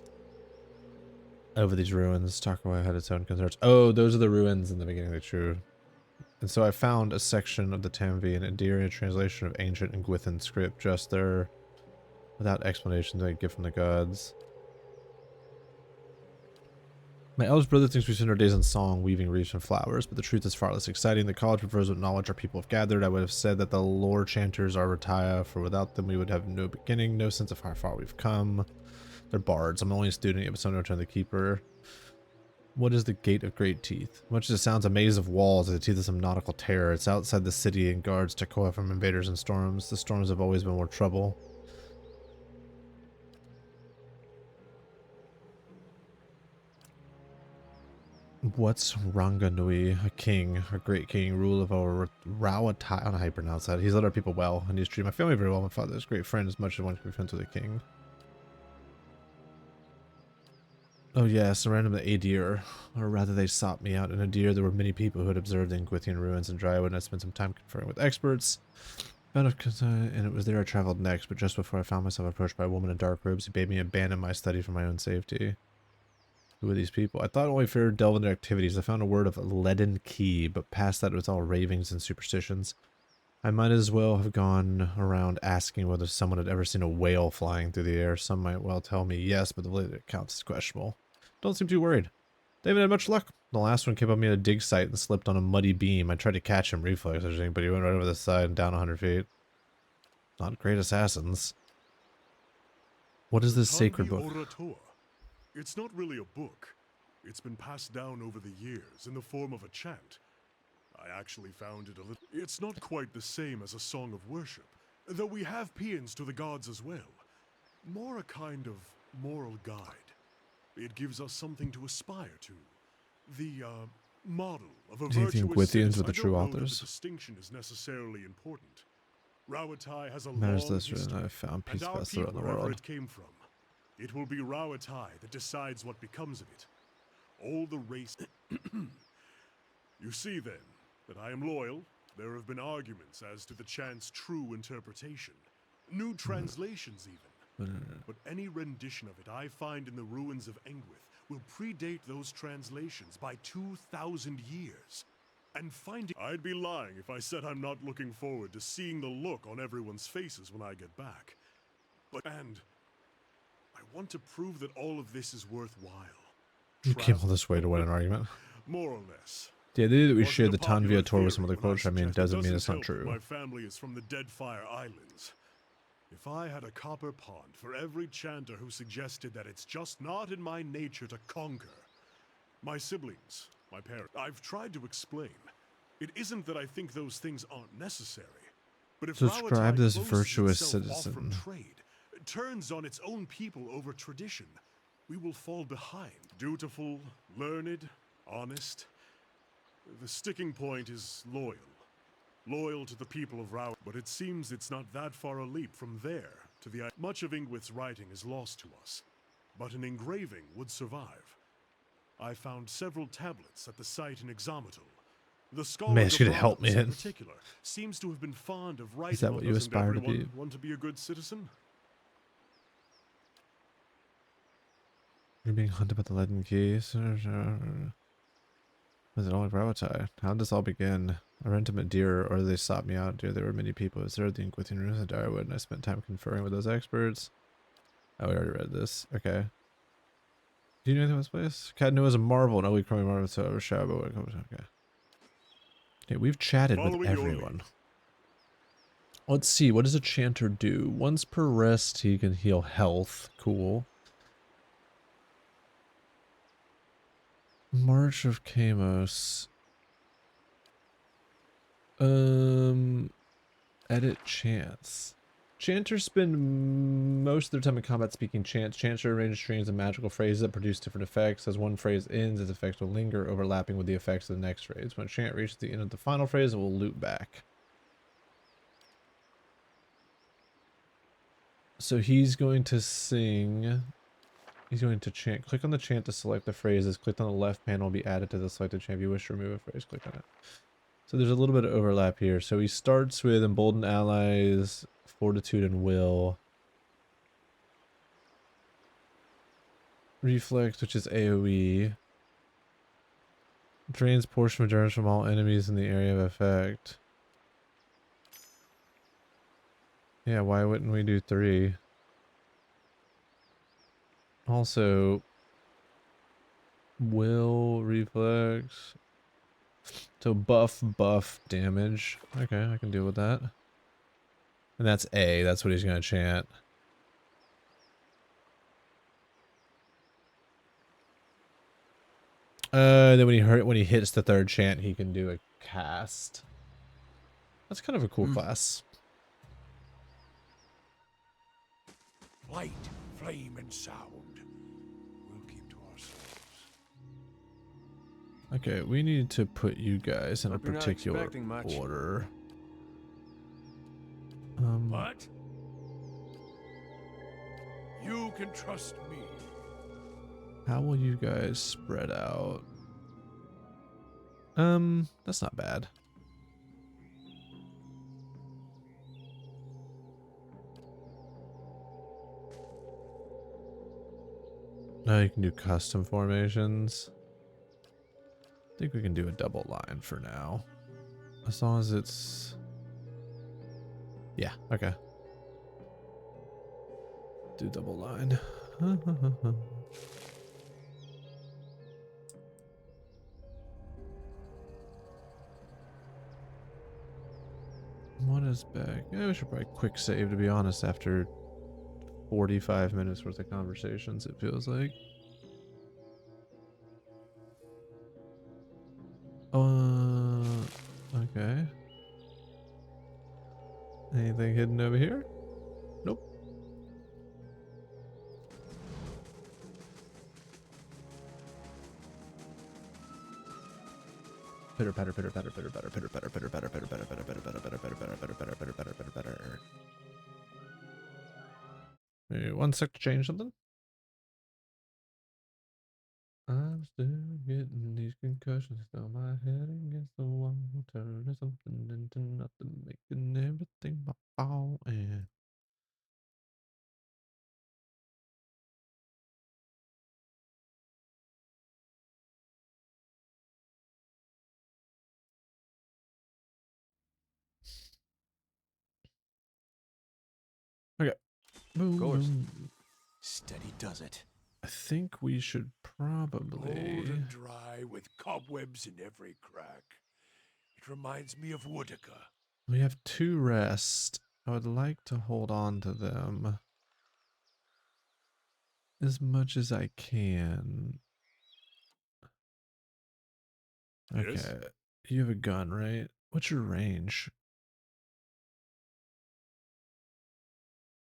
Over these ruins, Takawa had its own concerns. Oh, those are the ruins in the beginning, they true. And so I found a section of the Tamvi, an endearing translation of ancient Ingwithan script, just there, without explanation they get from the gods. My eldest brother thinks we spend our days in song, weaving wreaths and flowers, but the truth is far less exciting. The college prefers what knowledge our people have gathered. I would have said that the lore chanters are Rataya, for without them we would have no beginning, no sense of how far we've come. They're bards. I'm only a student, but some don't turn the keeper. What is the Gate of Great Teeth? Much as it sounds a maze of walls, the teeth of some nautical terror. It's outside the city and guards Takawa from invaders and storms. The storms have always been more trouble. What's Ranganui? A king, a great king, rule of our Rawatai. I don't know how you pronounce that. He's led our people well, and he's treated my family very well. My father is a great friend, as much as one can be friends with a king. Oh yeah, surrounded the Adir, or rather they sought me out. In Adir, there were many people who had observed the Ingwithian ruins in Drywood, and I spent some time conferring with experts. And it was there I traveled next, but just before I found myself approached by a woman in dark robes who bade me abandon my study for my own safety. Who are these people? I thought only fair to delve into activities. I found a word of leaden key, but past that it was all ravings and superstitions. I might as well have gone around asking whether someone had ever seen a whale flying through the air. Some might well tell me yes, but the way that it counts is questionable. Don't seem too worried. They haven't had much luck. The last one came up me at a dig site and slipped on a muddy beam. I tried to catch him reflexes, but he went right over the side and down 100 feet. Not great assassins. What is this sacred book? Orator. It's not really a book. It's been passed down over the years in the form of a chant. I actually found it a little... It's not quite the same as a song of worship, though we have paeans to the gods as well. More a kind of moral guide. It gives us something to aspire to. The, model of a Do you virtuous think Withians citizen. were the I true don't know that authors? the distinction is necessarily important. Rawatai has a Matters long this history, and I found peace and our best throughout people, the wherever world. it came from. It will be Rawatai that decides what becomes of it. All the race... You see, then, that I am loyal. There have been arguments as to the chant's true interpretation. New translations, even. But any rendition of it I find in the ruins of Engwith will predate those translations by 2,000 years. And finding... I'd be lying if I said I'm not looking forward to seeing the look on everyone's faces when I get back. And I want to prove that all of this is worthwhile. You came all this way to win an argument. More or less. The idea that we Wasn't shared a the town popular via tour with some theory other when I culture, I mean, suggested doesn't mean doesn't it's not help that true. My family is from the Deadfire Islands. If I had a copper pond for every chanter who suggested that it's just not in my nature to conquer. My siblings, my parents, I've tried to explain. It isn't that I think those things aren't necessary. But if Subscribe Rawatai this closes virtuous itself off from citizen. trade, turns on its own people over tradition, we will fall behind. Dutiful, learned, honest. The sticking point is loyal. Loyal to the people of Rao. But it seems it's not that far a leap from there to the... Much of Ingwith's writing is lost to us, but an engraving would survive. I found several tablets at the site in Exometal. The scholar Man, she'd help me in in. particular seems to have been fond of writing. Is that what you Doesn't aspire to be? everyone want to be a good citizen? You're being hunted by the leaden geese. Was it all like Rawatai? How did this all begin? I ran to Madeira, or they sought me out. Dear, there were many people. It was there at the Inquisition ruins in Darwood, and I spent time conferring with those experts. Oh, we already read this. Okay. Do you know anything about this place? Cadno is a marvel, an ugly crummy marvel, so overshadowed by what comes. Okay. Okay, we've chatted with Following your everyone. Let's see, what does a chanter do? Once per rest, he can heal health. Cool. March of Kamos. Edit chants. Chanters spend most of their time in combat speaking chants. Chants arrange strings of magical phrases that produce different effects. As one phrase ends, its effects will linger, overlapping with the effects of the next phrase. When a chant reaches the end of the final phrase, it will loop back. So he's going to sing... He's going to chant. Click on the chant to select the phrases. Click on the left panel will be added to the selected chant. If you wish to remove a phrase, click on it. So there's a little bit of overlap here. So he starts with embolden allies, fortitude and will. Reflex, which is AoE. Drains portion of endurance from all enemies in the area of effect. Yeah, why wouldn't we do 3? Also, will, reflex. So buff damage. Okay, I can deal with that. And that's A, that's what he's gonna chant. Then when he hits the 3rd chant, he can do a cast. That's kind of a cool class. Light, flame, and sound. We'll keep to ourselves. Okay, we need to put you guys in a Hope you're not particular expecting much. order. What? You can trust me. How will you guys spread out? That's not bad. Now you can do custom formations. I think we can do a double line for now. As long as it's... Yeah, okay. Do double line. What us back. Yeah, we should probably quick save, to be honest, after 45 minutes worth of conversations, it feels like. Okay. Anything hidden over here? Nope. Pitter patter, pitter patter, pitter patter, pitter patter, pitter patter, pitter patter, pitter patter, pitter patter, pitter patter, pitter patter, pitter patter, pitter patter. Maybe 1 sec to change something. I'm still getting these concussions down my head against the wall, turning something into nothing, making everything my fault. And okay, boom, course. boom. Steady does it. I think we should probably. Old and dry with cobwebs in every crack. It reminds me of Woodica. We have 2 rest. I would like to hold on to them as much as I can. Okay. Yes? You have a gun, right? What's your range?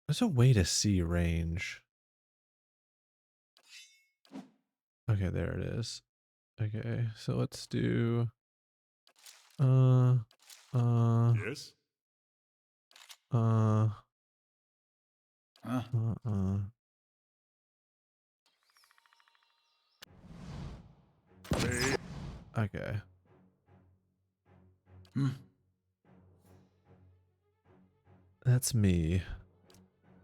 There's a way to see range. Okay, there it is. Okay, so let's do Yes? uh Huh? uh okay. Hmm. That's me.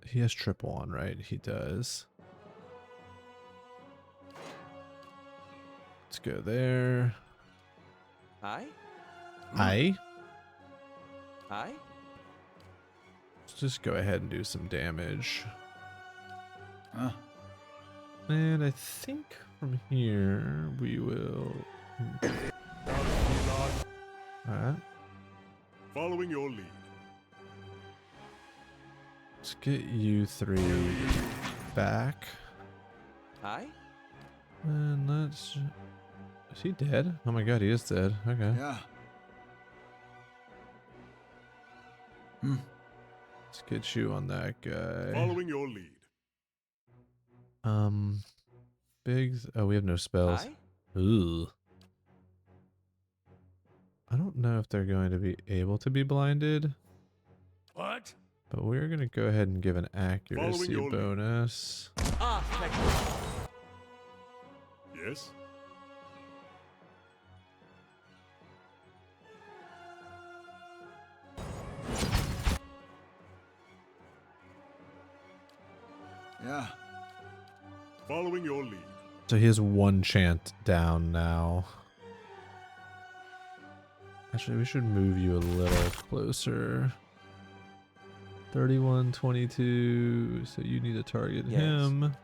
He has triple on, right? He does. Let's go there. Aye? Aye. Aye? Let's just go ahead and do some damage. Huh? And I think from here we will. Alright. Following your lead. Let's get you 3 back. Aye? And let's. Is he dead? Oh my god, he is dead. Okay. Yeah. Hmm. Let's get you on that guy. Following your lead. Biggs. Oh, we have no spells. Aye? Ooh. I don't know if they're going to be able to be blinded, What? but we're going to go ahead and give an accuracy your lead. bonus. Ah, thank you. Yes? Yeah. Following your lead. So he has 1 chant down now. Actually, we should move you a little closer. 31, 22. So you need to target Yes. him.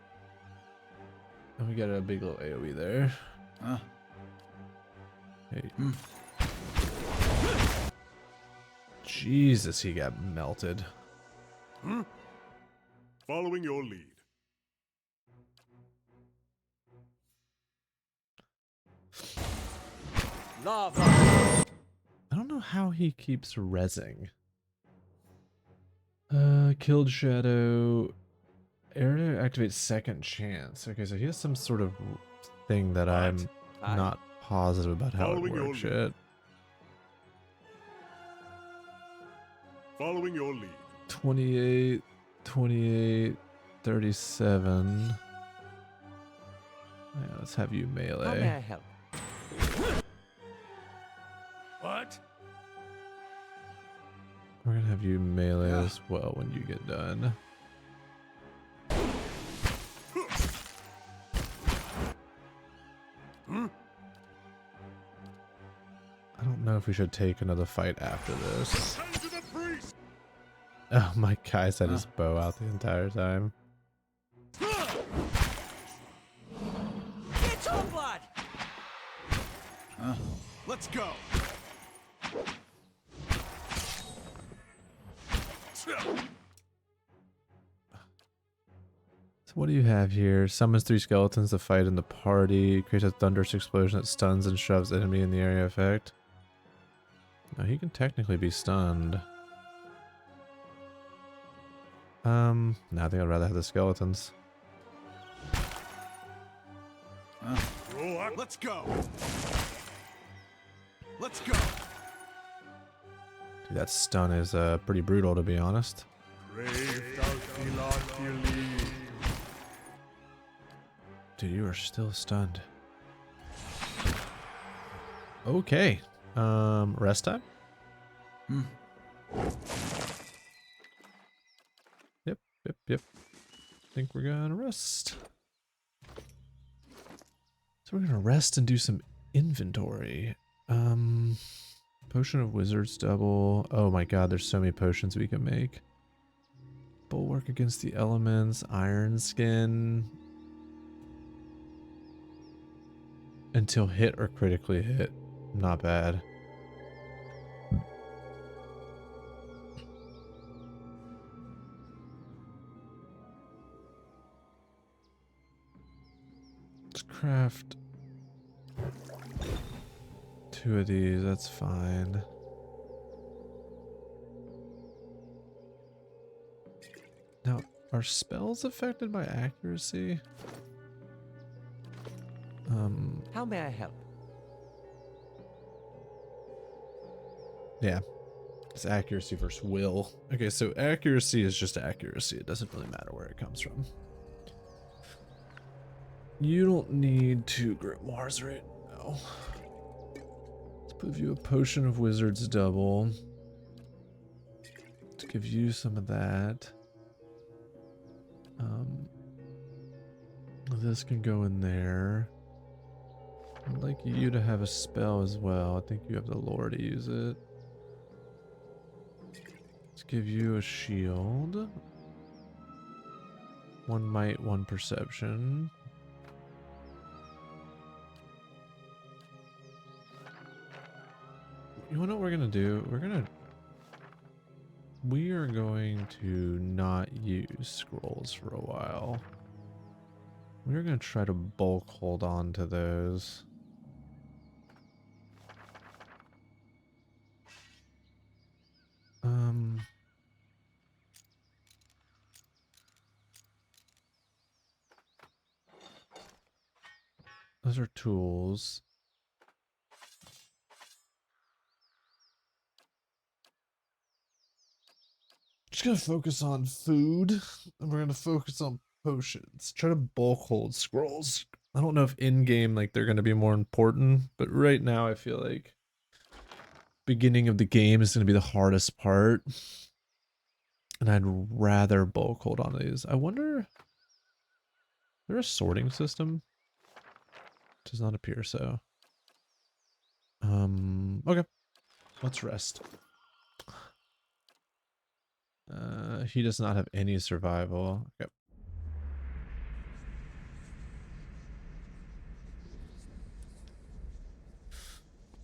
And we got a big little AoE there. Huh? Hey. Hmm. Jesus, he got melted. Following your lead. Lava. I don't know how he keeps rezzing. Killed Shadow. Area activates second chance. Okay, so he has some sort of thing that I'm Aye? not positive about how Following it your works lead. yet. Following your lead. 28, 28, 37. Yeah, let's have you How may I melee. help? What? We're gonna have you melee Yeah. as well when you get done. I don't know if we should take another fight after this. Hand to the priest! Oh, my guy's had his bow out the entire time. It's all blood! Huh? Let's go. So what do you have here? Summons 3 skeletons to fight in the party. Creates a thunderous explosion that stuns and shoves enemy in the area effect. Now he can technically be stunned. No, I think I'd rather have the skeletons. Let's go. Let's go. Dude, that stun is pretty brutal, to be honest. Dude, you are still stunned. Okay. Rest time? Yep. I think we're gonna rest. So we're gonna rest and do some inventory. Potion of Wizard's double. Oh my god, there's so many potions we can make. Bulwark against the elements, iron skin. Until hit or critically hit. Not bad. Let's craft 2 of these, that's fine. Now, are spells affected by accuracy? How may I help? Yeah. It's accuracy versus will. Okay, so accuracy is just accuracy. It doesn't really matter where it comes from. You don't need 2 grimoires right now. Let's give you a potion of wizard's double. To give you some of that. This can go in there. I'd like you to have a spell as well. I think you have the lore to use it. Let's give you a shield. 1 might, 1 perception. You know what we're gonna do? We are going to not use scrolls for a while. We're gonna try to bulk hold on to those. Those are tools. Just gonna focus on food, and we're gonna focus on potions. Try to bulk hold scrolls. I don't know if in-game, like, they're gonna be more important, but right now I feel like beginning of the game is gonna be the hardest part. And I'd rather bulk hold on these. I wonder, is there a sorting system? Does not appear so. Okay. Let's rest. He does not have any survival. Okay.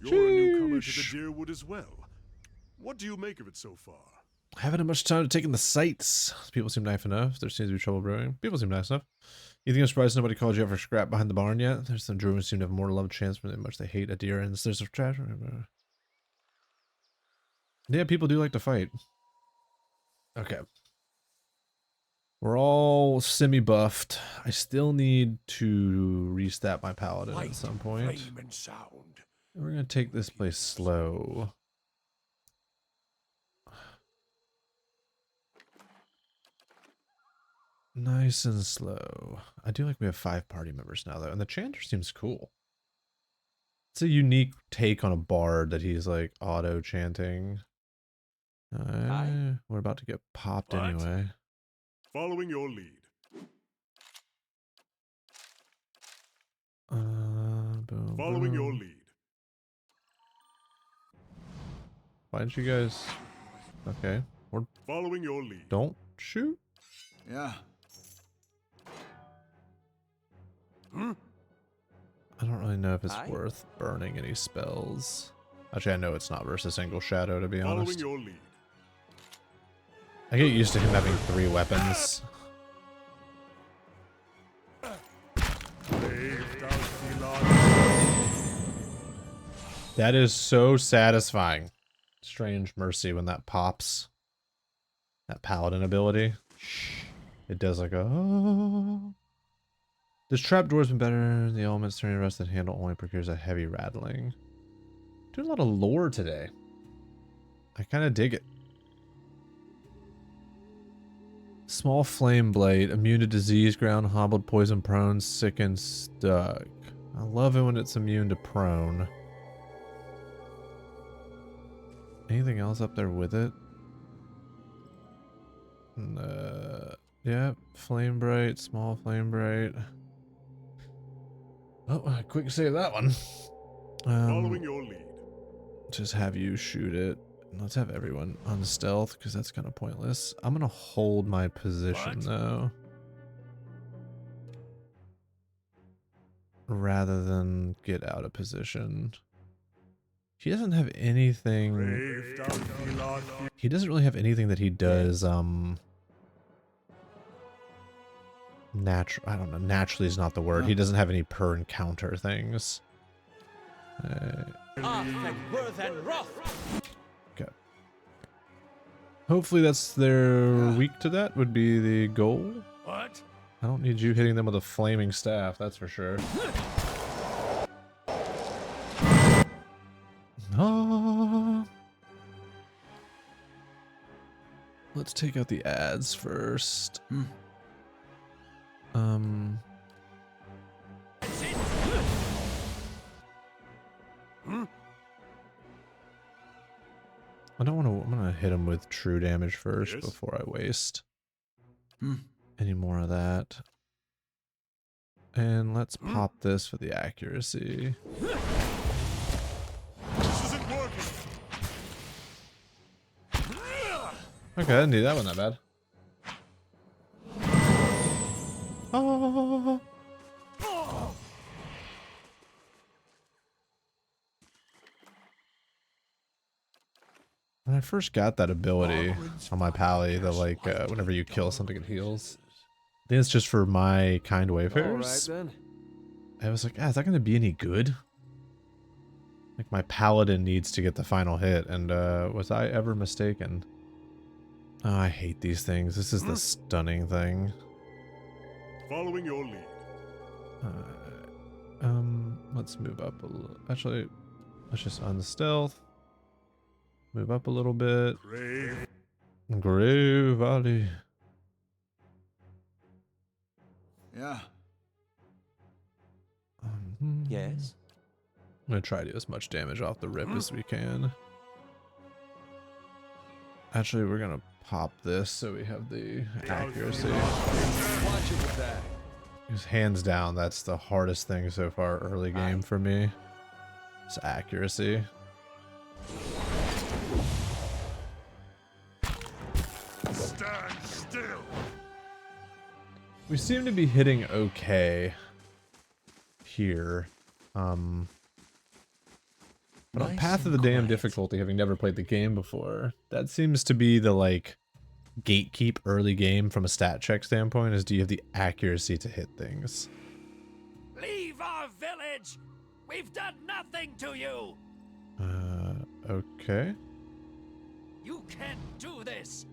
You're a newcomer to the Sheesh. Deerwood as well. What do you make of it so far? Haven't had much time to take in the sights. People seem nice enough. There seems to be trouble brewing. People seem nice enough. You think I'm surprised nobody called you out for scrap behind the barn yet? There's some druids seem to have more love chance for how much they hate adherents. There's a trash. Yeah, people do like to fight. Okay. We're all semi-buffed. I still need to restat my paladin Light, at some point. flame, and sound. We're gonna take this place slow. Nice and slow. I do like we have 5 party members now, though, and the chanter seems cool. It's a unique take on a bard that he's like auto chanting. We're about to get popped What? anyway. Following your lead. Boom, Following your boom. lead. Why didn't you guys? Okay, or Following your lead. don't shoot. Yeah. I don't really know if it's Aye. worth burning any spells. Actually, I know it's not versus single shadow, to be Following honest. your lead. I get used to him having 3 weapons. That is so satisfying. Strange Mercy when that pops. That paladin ability. It does like a... Oh. This trapdoor's been better. The elements turning rusted handle only procures a heavy rattling. Doing a lot of lore today. I kind of dig it. Small flame blade, immune to disease, ground, hobbled, poison, prone, sick, and stuck. I love it when it's immune to prone. Anything else up there with it? Yeah, flame bright, small flame bright. Oh, quick save that one. Following your lead. Just have you shoot it. Let's have everyone on stealth, because that's kind of pointless. I'm gonna hold my position, though. Rather than get out of position. He doesn't have anything... He doesn't really have anything that he does, I don't know, naturally is not the word. He doesn't have any per encounter things. Okay. Hopefully that's their weak to that would be the goal. What? I don't need you hitting them with a flaming staff, that's for sure. Oh. Let's take out the ads first. I don't want to. I'm gonna hit him with true damage first before I waste any more of that. And let's pop this for the accuracy. This isn't working. Okay, I didn't do that one that bad. Oh. When I first got that ability on my pally, that like whenever you kill something, it heals. I think it's just for my kind wayfarers. All right, then. I was like, is that going to be any good? Like my paladin needs to get the final hit, and was I ever mistaken? Oh, I hate these things. This is the stunning thing. Following your lead. Let's move up a little. Actually, let's just unstealth. Move up a little bit. Grave Valley. Yeah. Yes? I'm gonna try to do as much damage off the rip as we can. Actually, we're gonna pop this so we have the accuracy. Watch it with that. Because hands down, that's the hardest thing so far early game for me. It's accuracy. Stand still. We seem to be hitting okay here. But on Path of the Damned difficulty, having never played the game before, that seems to be the like gatekeep early game from a stat check standpoint, is do you have the accuracy to hit things? Leave our village! We've done nothing to you! Okay. You can't do this!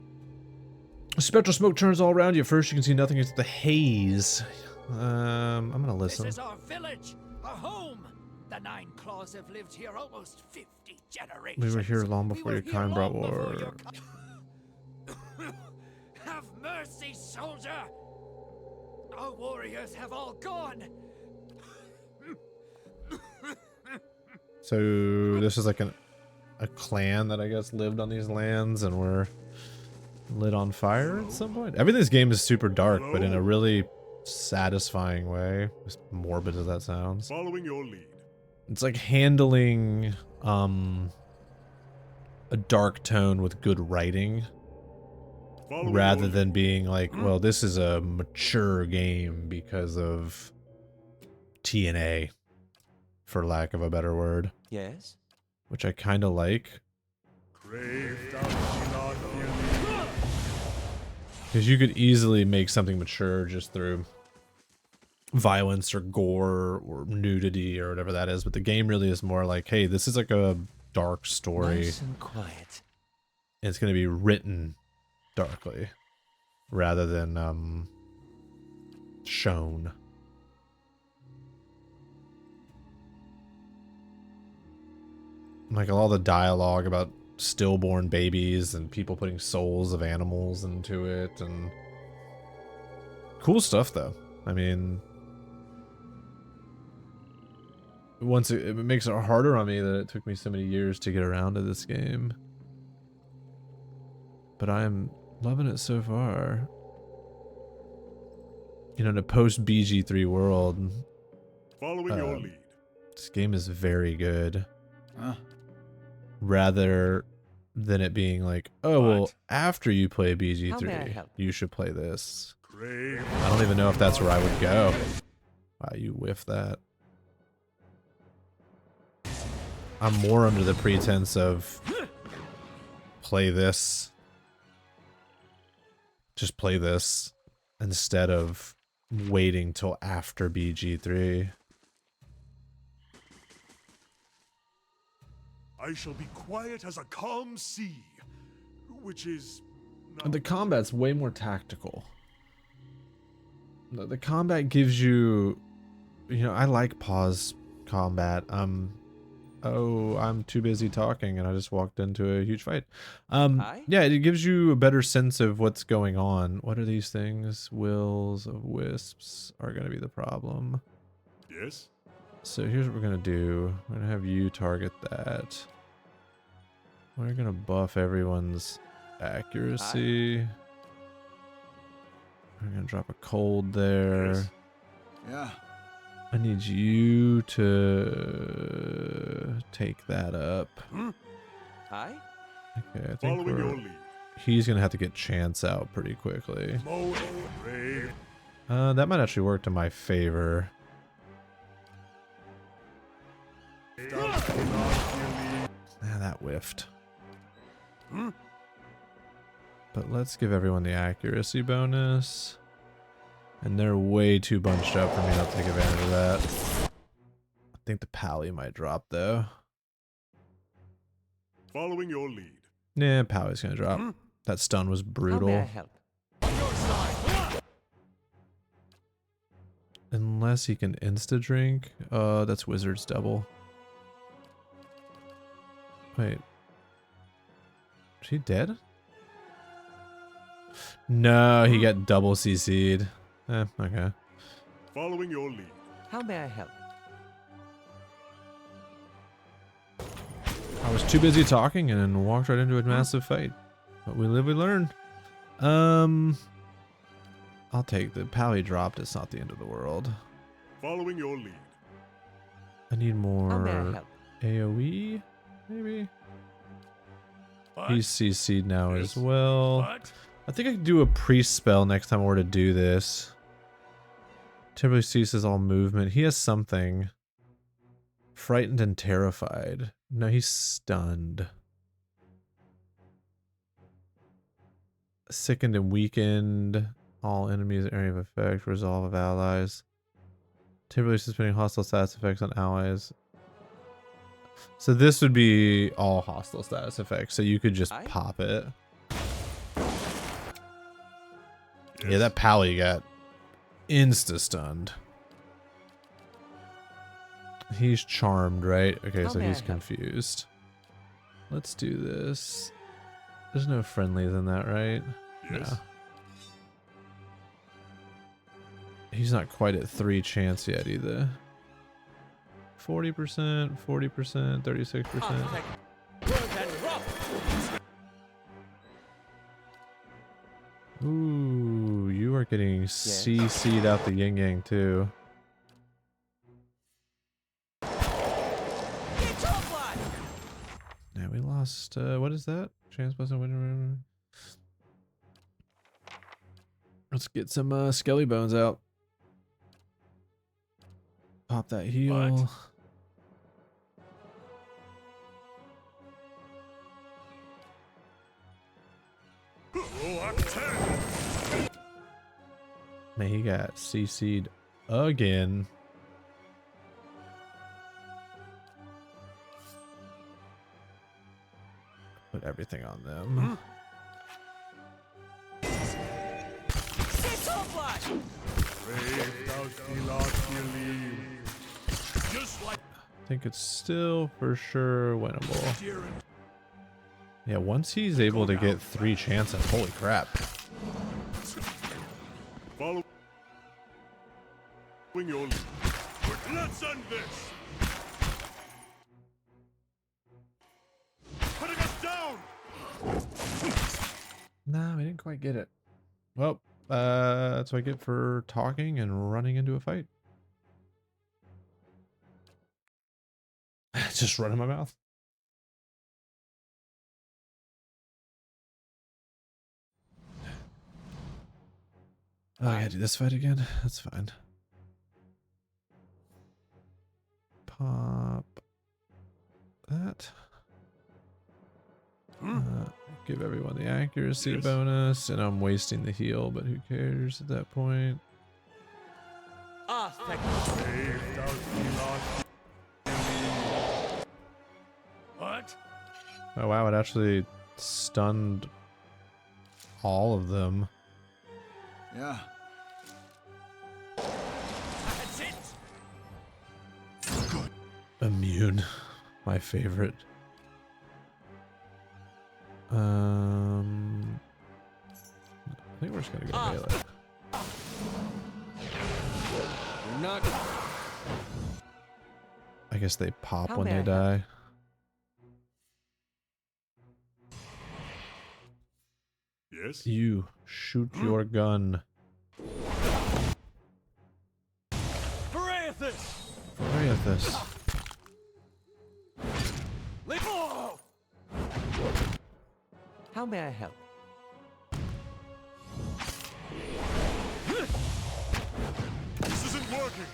Spectral smoke turns all around you. First, you can see nothing except the haze. I'm gonna listen. This is our village, our home. The Nine Claws have lived here almost 50 generations. We were here long before your kind brought war. Have mercy, soldier! Our warriors have all gone. So this is like a clan that I guess lived on these lands and were lit on fire at some point. Everything's game is super dark, but in a really satisfying way, as morbid as that sounds. Following your lead. It's like handling a dark tone with good writing, rather than being like, well, this is a mature game because of TNA, for lack of a better word. Yes? Which I kind of like. Because you could easily make something mature just through violence or gore or nudity or whatever that is, but the game really is more like, hey, this is like a dark story. Nice and quiet. It's going to be written darkly rather than shown. Like all the dialogue about stillborn babies and people putting souls of animals into it, and cool stuff though. I mean, once it makes it harder on me that it took me so many years to get around to this game, but I'm loving it so far. You know, in a post BG3 world, Following your lead. this game is very good. Huh? Rather than it being like, oh, well, after you play How may I BG3, help? you should play this. Crave. I don't even know if that's where I would go. Wow, you whiff that. I'm more under the pretense of play this. Just play this instead of waiting till after BG3. I shall be quiet as a calm sea, which is... The combat's way more tactical. The combat gives you... You know, I like pause combat. Oh, I'm too busy talking and I just walked into a huge fight. Yeah, it gives you a better sense of what's going on. What are these things? Wills of wisps are going to be the problem. Yes? So here's what we're going to do. We're going to have you target that. We're going to buff everyone's accuracy. We're going to drop a cold there. Yes. Yeah. I need you to take that up. Aye? Okay, I think Following your lead. he's going to have to get Chance out pretty quickly. Mow. Crave. That might actually work to my favor. That whiffed. But let's give everyone the accuracy bonus. And they're way too bunched up for me not to take advantage of that. I think the pally might drop though. Following your lead. Nah, pally's gonna drop. That stun was How may I brutal. help? Unless he can insta drink. That's wizard's double. Wait. Is he dead? No, he got double CC'd. Okay. Following your lead. How may I help? I was too busy talking and walked right into a massive fight. But we live, we learn. I'll take the pally dropped. It's not the end of the world. Following your lead. I need How may I more help? AoE, maybe? What? He's CC'd now Yes. as well. What? I think I can do a priest spell next time I were to do this. Temporarily ceases all movement. He has something. Frightened and terrified. No, he's stunned. Sickened and weakened. All enemies area of effect. Resolve of allies. Temporarily suspending hostile status effects on allies. So this would be all hostile status effects. So you could just Aye. pop it. Yes. Yeah, that pally got insta-stunned. He's charmed, right? Okay, How so may I he's help? confused. Let's do this. There's no friendlies in that, right? Yes. No. He's not quite at 3 chance yet either. 40%, 40%, 36%. Ooh, you are getting CC'd out the yin yang too. Yeah, we lost. What is that? Chance plus a winner. Let's get some skelly bones out. Pop that heal. What? Roll up 10. And he got CC'd again. Put everything on them. Just like I think it's still for sure winnable. Yeah, once he's able to get 3 chances, holy crap. Following your lead. Let's end this! Putting us down! No, we didn't quite get it. Well, that's what I get for talking and running into a fight. Just run in my mouth. Oh, I gotta do this fight again? That's fine. Pop that. Give everyone the accuracy bonus, and I'm wasting the heal, but who cares at that point? Ah, thank what? Oh wow, it actually stunned all of them. Yeah. That's it. Immune. My favorite. I think we're just gonna go melee. You're not. I guess they pop How when may they I help? die. Yes? You shoot your gun. Parathis! Parathis. Oh! How may I help? This isn't working!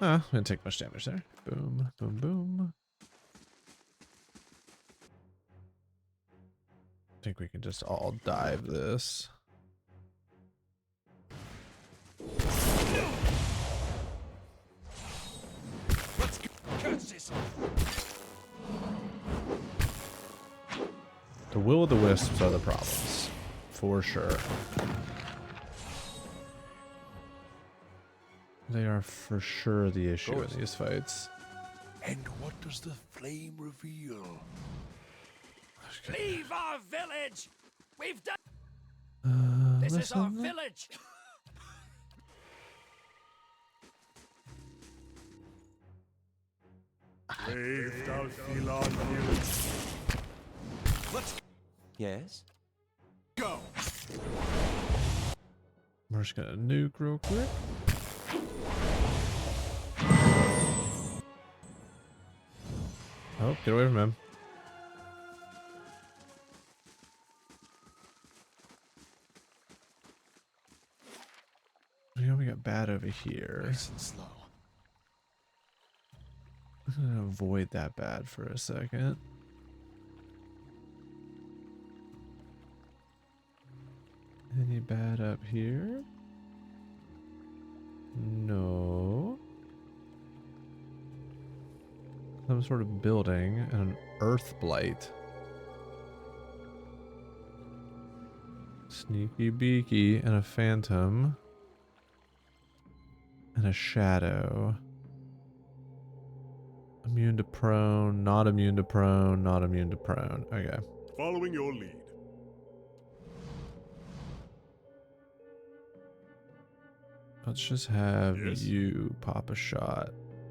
Ah, didn't take much damage there. Boom, boom, boom. I think we can just all dive this. Let's go. Curses. The will-o'-the-wisps are the problems, for sure. They are for sure the issue in these fights. And what does the flame reveal? Leave our village! We've done. This is our village! Let's Yes? go! We're just gonna nuke real quick. Oh, get away from him. We got bad over here. Nice and slow. I'm gonna avoid that bad for a second. Any bad up here? No. Some sort of building and an earth blight. Sneaky beaky and a phantom. And a shadow. Immune to prone, not immune to prone, not immune to prone. Okay. Following your lead. Let's just have Yes? you pop a shot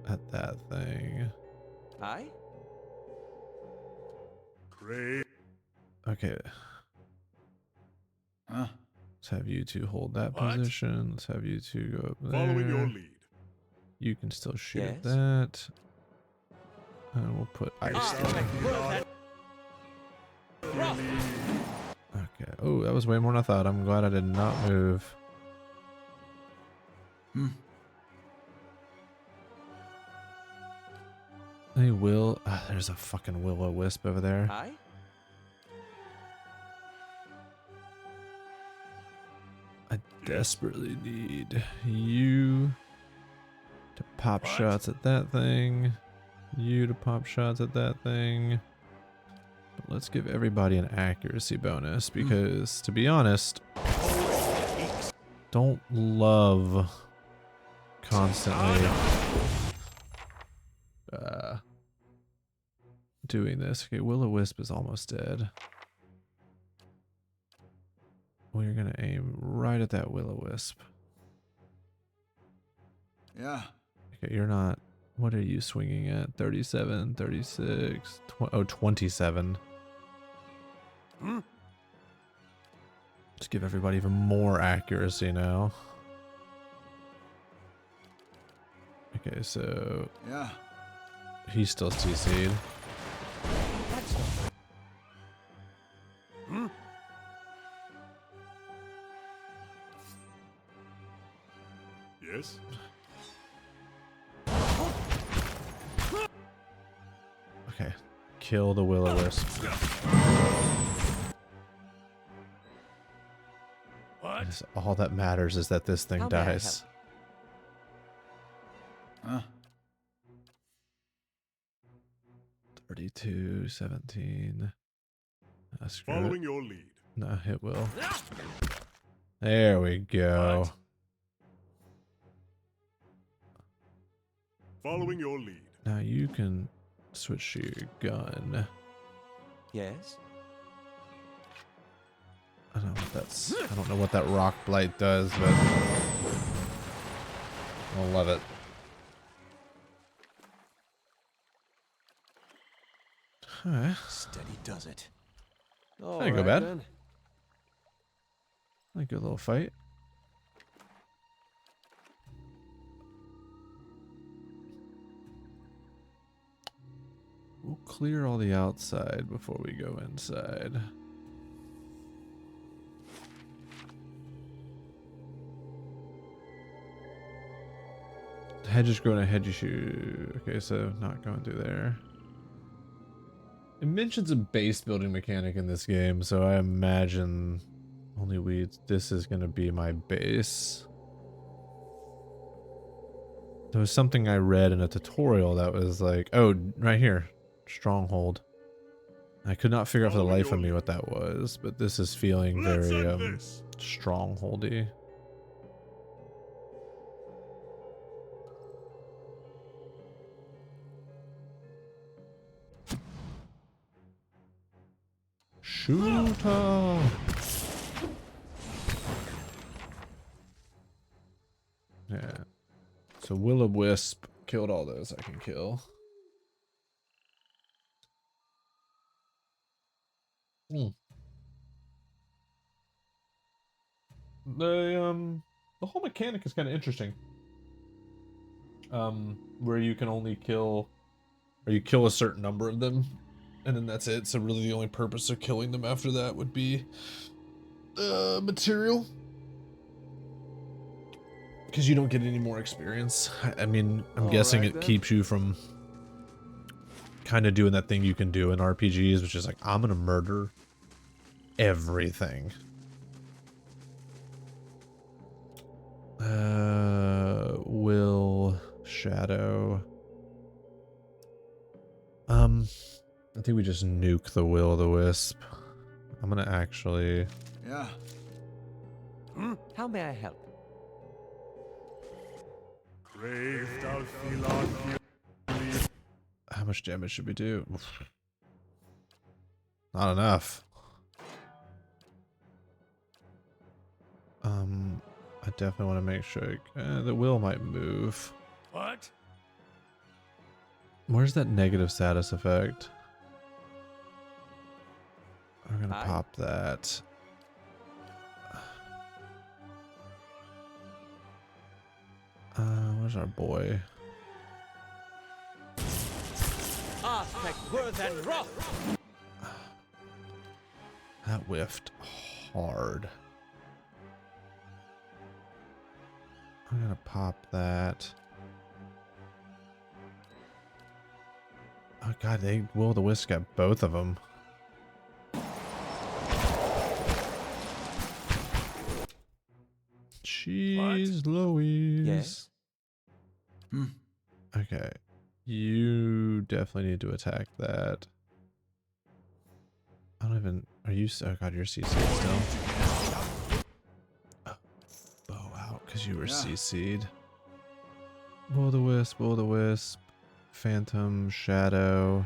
at that thing. I? Great. Okay. Huh? Let's have you two hold that What? position. Let's have you two go up there. Following your lead. You can still shoot at Yes? that. And we'll put ice there. Okay. Oh, that was way more than I thought. I'm glad I did not move. Hey, Will. There's a fucking will-o'-wisp over there. I? desperately need you to pop What? shots at that thing. You to pop shots at that thing. But let's give everybody an accuracy bonus because, to be honest, don't love constantly doing this. Okay, Will-O-Wisp is almost dead. We're gonna aim right at that Will-O-Wisp. Yeah. Okay, you're not. What are you swinging at? 37, 36, 27. Just give everybody even more accuracy now. Okay, so Yeah. he's still CC'd. Yes? Okay, kill the Will-O-Wisp. What? Because all that matters is that this thing How may I dies. Huh? 32, 17. Screw it. Following your lead. No, it will. There we go. What? Following your lead. Now you can switch to your gun. Yes? I don't know what that's. I don't know what that rock blight does, but I love it. Huh. Steady does it. All That ain't go right, bad. then. A good little fight. We'll clear all the outside before we go inside. Hedges growing ahead you shoot. Okay, so not going through there. It mentions a base building mechanic in this game, so I imagine only weeds. This is going to be my base. There was something I read in a tutorial that was like, oh, right here, stronghold. I could not figure out for the life of me what that was, but this is feeling Let's very end this. strongholdy. Shooter. Yeah. So Will-O-Wisp killed all those I can kill. The whole mechanic is kind of interesting. Where you can only kill, or you kill a certain number of them, and then that's it. So really, the only purpose of killing them after that would be material, because you don't get any more experience. I mean, I'm All guessing right, it then. keeps you from kind of doing that thing you can do in RPGs, which is like, I'm gonna murder everything. Will Shadow. I think we just nuke the Will-O-Wisp. I'm gonna actually. Yeah. How may I help? Brave thou feel. How much damage should we do? Oof. Not enough. I definitely want to make sure the Will might move. What? Where's that negative status effect? I'm gonna Aye. pop that. Where's our boy? Aspect worth and rough! That whiffed hard. I'm gonna pop that. Oh god, they Will-O-Wisp got both of them. Louise. Yes. Okay. You definitely need to attack that. I don't even... Are you... Oh god, you're CC'd still. Bow out because you were CC'd. Will the wisp. Phantom, shadow.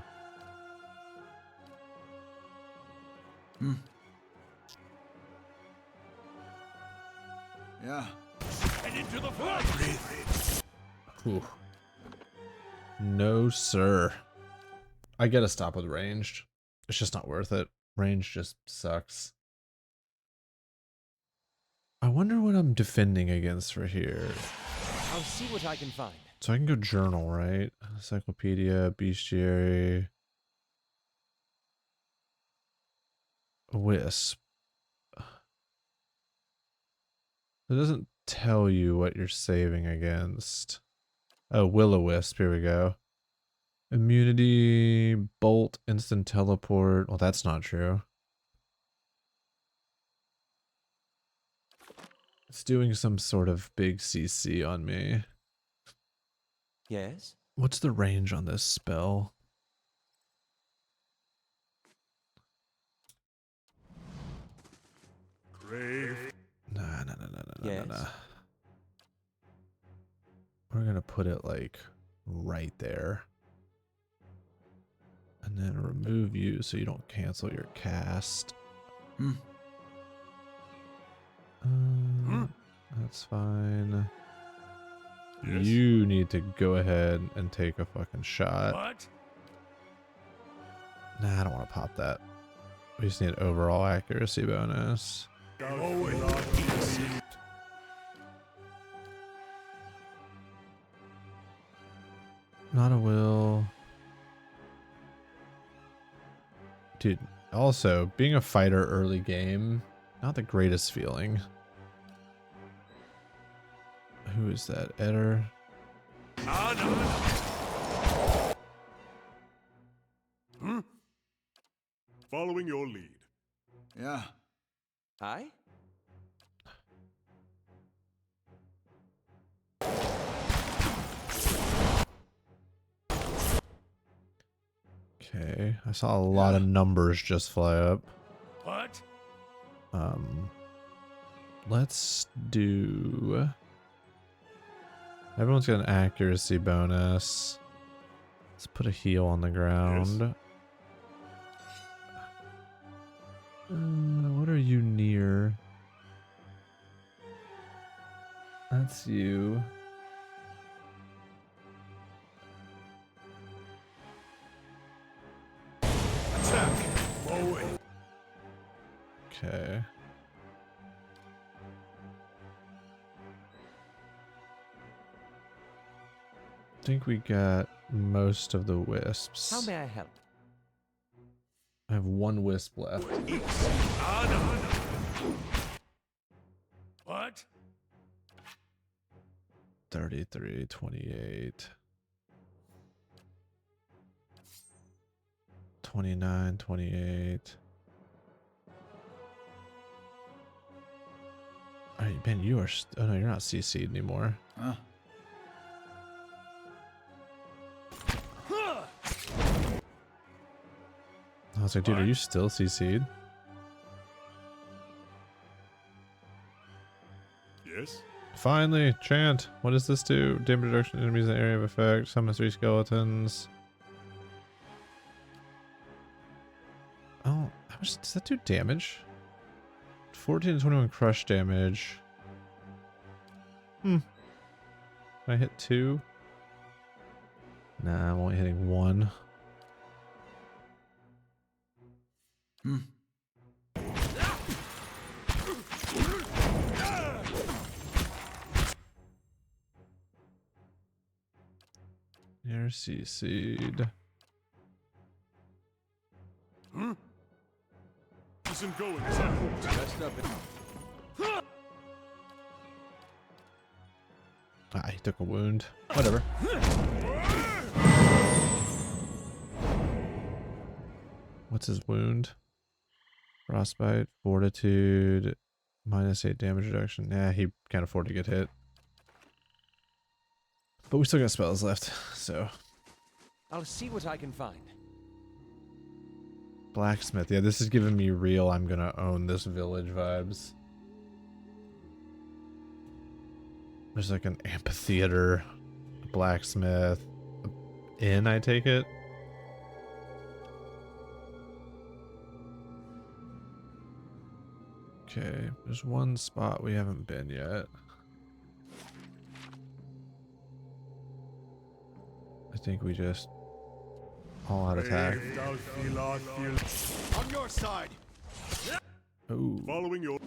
Yeah. And into the fire. Whew. No, sir. I gotta stop with ranged. It's just not worth it. Range just sucks. I wonder what I'm defending against for here. I'll see what I can find. So I can go journal, right? Encyclopedia, bestiary, wisp. It doesn't tell you what you're saving against. Oh, will-o-wisp. Here we go. Immunity, bolt, instant teleport. Well, that's not true. It's doing some sort of big CC on me. Yes. What's the range on this spell? Grave. Nah. Yes. We're gonna put it like right there. And then remove you so you don't cancel your cast. That's fine. Yes. You need to go ahead and take a fucking shot. What? Nah, I don't want to pop that. We just need overall accuracy bonus. Not a will. Dude, also, being a fighter early game, not the greatest feeling. Who is that? Eder? Following your lead. Yeah. I? Okay, I saw a lot of numbers just fly up. What? Let's do... Everyone's got an accuracy bonus. Let's put a heal on the ground. What are you near? That's you. Attack. Forward. Okay. I think we got most of the wisps. How may I help? I have one wisp left. What? 33, 28. 29, 28. Alright, Ben, you are... Oh no, you're not CC'd anymore. Huh? I was like, dude, are you still CC'd? Yes. Finally, chant. What does this do? Damage reduction to enemies in the area of effect. Summon 3 skeletons. Oh, how much does that do damage? 14 to 21 crush damage. Can I hit 2? Nah, I'm only hitting 1. You're CC'd. Isn't going as I hoped. Rest up. Ah, he took a wound. Whatever. What's his wound? Frostbite, fortitude, -8 damage reduction. Yeah, he can't afford to get hit. But we still got spells left, so. I'll see what I can find. Blacksmith. Yeah, this is giving me real I'm gonna own this village vibes. There's like an amphitheater, a blacksmith, an inn, I take it. Okay, there's one spot we haven't been yet. I think we just all out attack. On your side. Oh, Following your...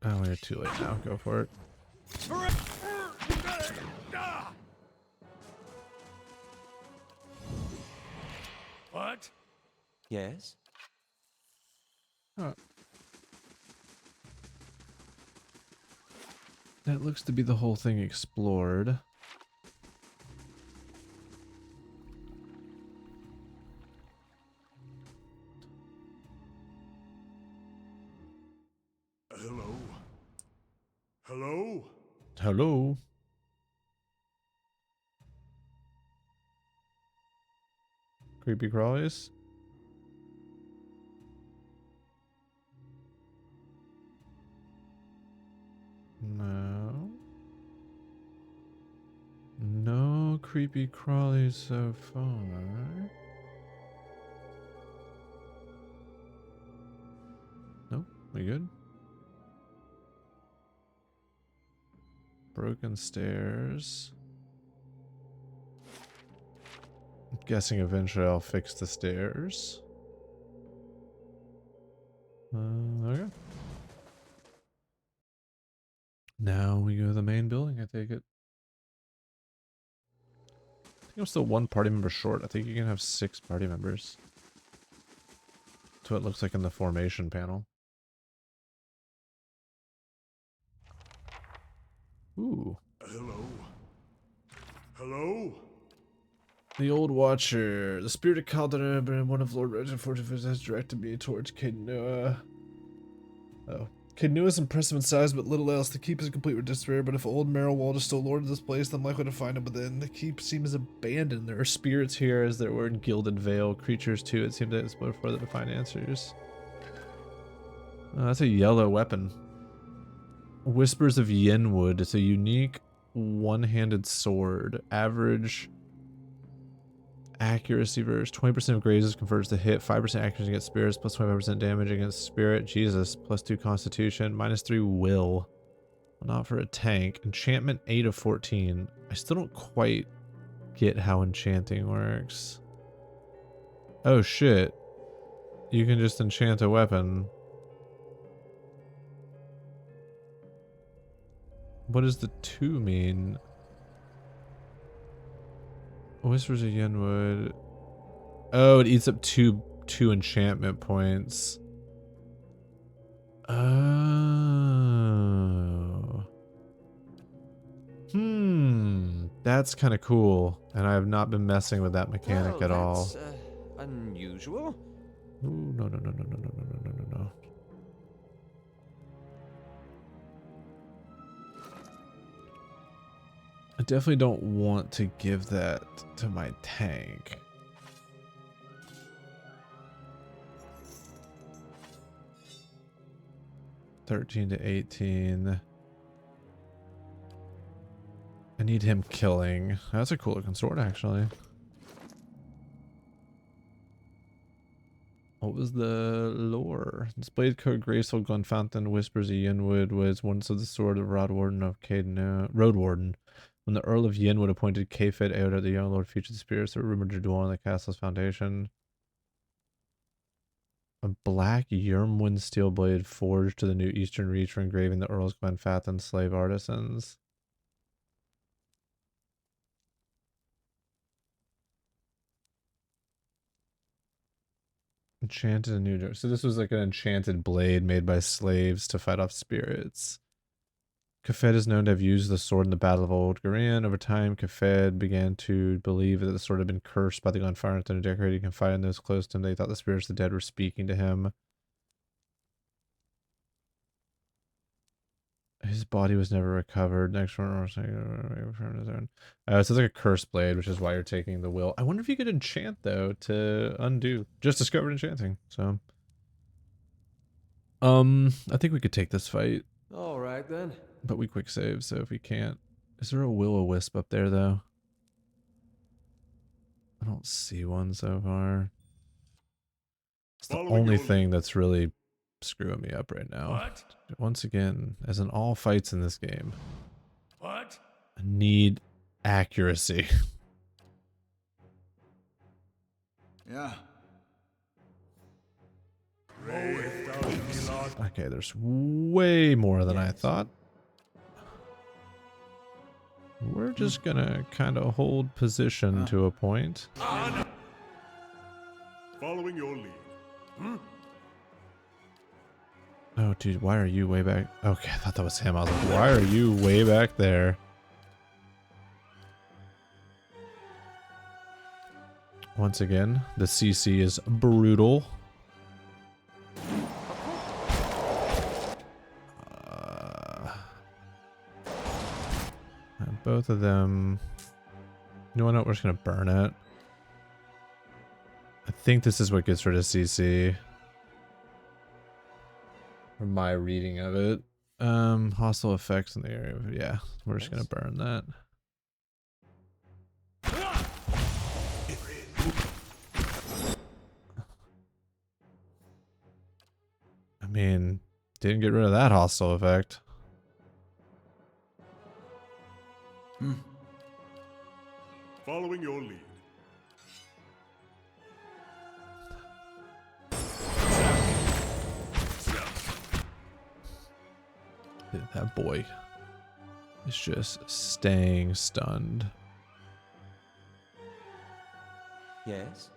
oh, we're too late now. Go for it. What? Yes? Oh. That looks to be the whole thing explored. Hello? Hello? Hello? Creepy crawlies? No. No creepy crawlies so far. Nope, we good? Broken stairs. I'm guessing eventually I'll fix the stairs. Okay. Now we go to the main building, I take it. I think I'm still one party member short. I think you can have 6 party members. That's what it looks like in the formation panel. Ooh. Hello? Hello? The Old Watcher. The spirit of Caldera, one of Lord Regent Fortifice, has directed me towards Cadenua. Oh. Cadenua is impressive in size, but little else. The keep is complete with despair, but if old Merylwald is still lord of this place, then I'm likely to find him within. The keep seems abandoned. There are spirits here, as there were in Gilded Vale. Creatures, too. It seemed to explore further to find answers. Oh, that's a yellow weapon. Whispers of Yenwood. It's a unique one-handed sword. Average accuracy versus 20% of grazes converts to hit, 5% accuracy against spirits, plus 25% damage against spirit. Jesus, plus 2 constitution, minus 3 will. Well, not for a tank. Enchantment 8 of 14. I still don't quite get how enchanting works. Oh shit. You can just enchant a weapon. What does the 2 mean? Whispers of Yenwood. Oh, it eats up two enchantment points. Oh. That's kind of cool. And I have not been messing with that mechanic at all. That's unusual. Ooh, no, no, no, no, no, no, no, no, no, no. I definitely don't want to give that to my tank. $13 to $18. I need him killing. That's a cool looking sword, actually. What was the lore? This blade code graceful gun fountain whispers of Yenwood was once of the sword of Road Warden of Cadenua. Road Warden. When the Earl of Yenwood appointed Kefed Eoda, the young lord featured the spirits that were rumored to dwell on the castle's foundation. A black Yermwin steel blade forged to the new Eastern Reach for engraving the Earl's Glenfathan slave artisans. Enchanted and new. So this was like an enchanted blade made by slaves to fight off spirits. Kefed is known to have used the sword in the Battle of Old Garan. Over time, Kefed began to believe that the sword had been cursed by the gunfire and decorated and fighting those close to him. They thought the spirits of the dead were speaking to him. His body was never recovered. Next one, so it's like a cursed blade, which is why you're taking the will. I wonder if you could enchant though to undo. Just discovered enchanting. So, I think we could take this fight, All right then. but we quick save. So if we can't, is there a will-o-wisp up there though? I don't see one so far. It's the Following only your thing that's really screwing me up right now. What? Once again, as in all fights in this game, What? I need accuracy. Yeah. Okay, there's way more than I thought. We're just gonna kind of hold position to a point. Following your lead. Oh, dude, why are you way back? Okay, I thought that was him. I was like, why are you way back there? Once again, the CC is brutal. And both of them. You know what? We're just gonna burn it. I think this is what gets rid of CC. From my reading of it. Hostile effects in the area. Yeah, we're just gonna burn that. I mean, didn't get rid of that hostile effect. Following your lead. That boy is just staying stunned. Yes?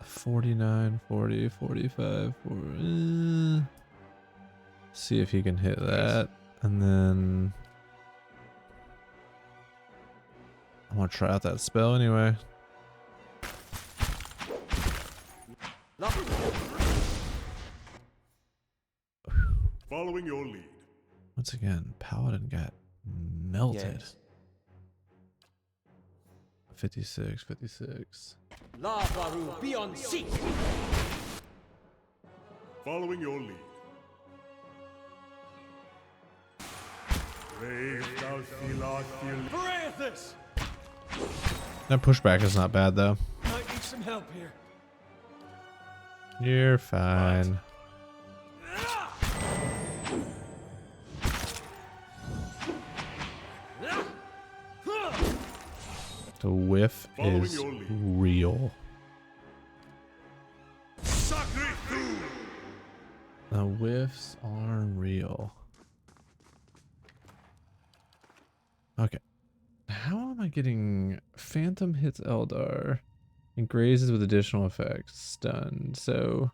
49, 40, 45, 40. See if he can hit that. And then I want to try out that spell anyway. Following your lead. Once again, Paladin got melted. Yes. 56, 56. La Baru, be on seek! Following your lead. Parathis! That pushback is not bad though. Might need some help here. You're fine. The whiff Following is your lead. real. The whiffs are real. Okay. How am I getting Phantom hits Eldar and grazes with additional effects stunned? So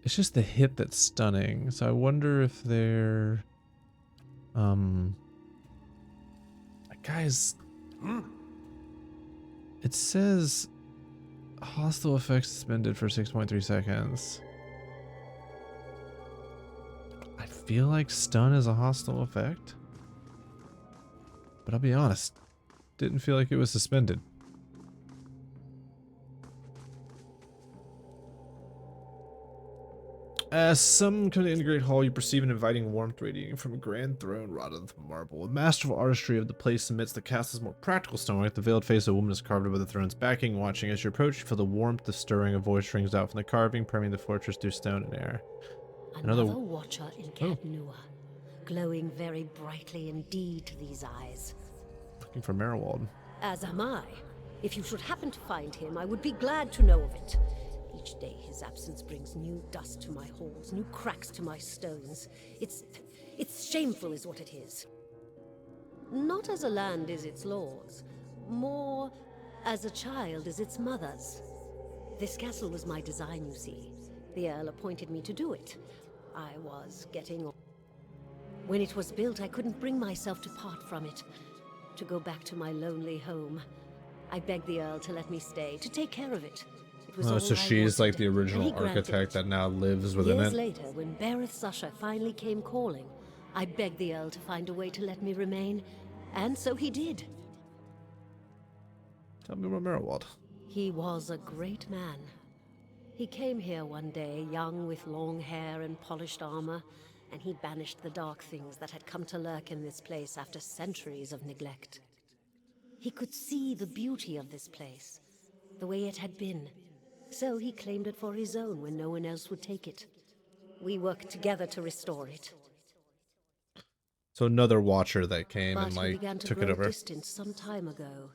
it's just the hit that's stunning. So I wonder if they're guys, it says hostile effects suspended for 6.3 seconds. I feel like stun is a hostile effect. But I'll be honest, didn't feel like it was suspended. As some come to integrate hall, you perceive an inviting warmth radiating from a grand throne wrought from marble. A masterful artistry of the place amidst the castle's more practical stonework. The veiled face of a woman is carved above the throne's backing. Watching as you approach, you feel the warmth, the stirring. A voice rings out from the carving, permeating the fortress through stone and air. Another watcher in Katnua, glowing very brightly indeed to these eyes. Looking for Merriwald. As am I. If you should happen to find him, I would be glad to know of it. Each day his absence brings new dust to my halls, new cracks to my stones. It's shameful is what it is. Not as a land is its laws, more as a child is its mother's. This castle was my design, you see. The Earl appointed me to do it. I was getting on. When it was built, I couldn't bring myself to part from it, to go back to my lonely home. I begged the Earl to let me stay, to take care of it. It was Oh, all so I she's like wanted, the and original he granted architect it. that now lives within Years it. later, when Bereth's usher finally came calling, I begged the Earl to find a way to let me remain, and so he did. Tell me about Merowald. He was a great man. He came here one day, young with long hair and polished armor, and he banished the dark things that had come to lurk in this place after centuries of neglect. He could see the beauty of this place, the way it had been, so he claimed it for his own when no one else would take it. We worked together to restore it. So another watcher that came But and he like began to took it grow over. distant some time ago.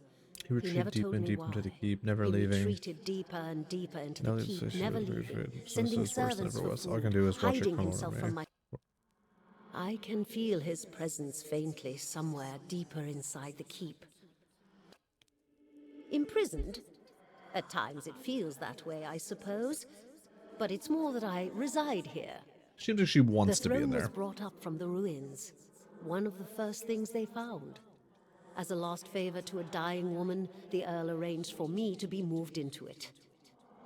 He He never retreated deep told and me deep why. into the keep, never He leaving. retreated deeper and deeper into Now the leaves keep, the never issue of leaving, food. So sending this is worse than servants ever for was. All I food, can do is watch it hiding come himself over from me. my... I can feel his presence faintly somewhere deeper inside the keep. Imprisoned? At times it feels that way, I suppose. But it's more that I reside here. Seems like she The wants to be in throne was there. brought up from the ruins. One of the first things they found. As a last favor to a dying woman, the Earl arranged for me to be moved into it.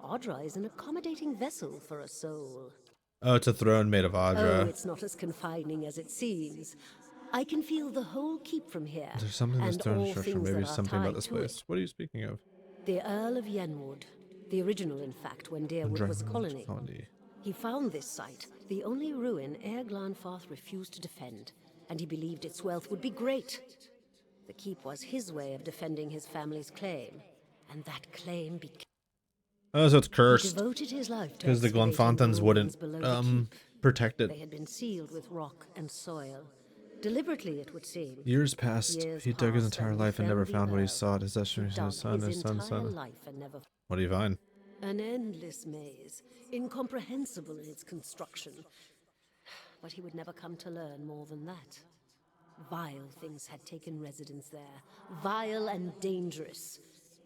Audra is an accommodating vessel for a soul. Oh, it's a throne made of Oh, Audra. it's not as confining as it seems. I can feel the whole keep from here, There's something in this and throne all structure, things maybe that are something about tied this to place. it. What are you speaking of? The Earl of Yenwood, the original, in fact, when Deerwood was a colony. He found this site, the only ruin Ere Glanfarth refused to defend, and he believed its wealth would be great. The keep was his way of defending his family's claim, and that claim became... Oh, so it's He cursed. devoted his life to Because the excavating the Glenfontans ruins wouldn't below the keep. protect it. They had been sealed with rock and soil. Deliberately, it would seem. Years passed. Years He dug his passed, entire and life and never befell the found what he Earl. sought. His He destiny, dug his son, his his son, entire son. life and never... What do you find? An endless maze, incomprehensible in its construction. But he would never come to learn more than that. Vile things had taken residence there, vile and dangerous.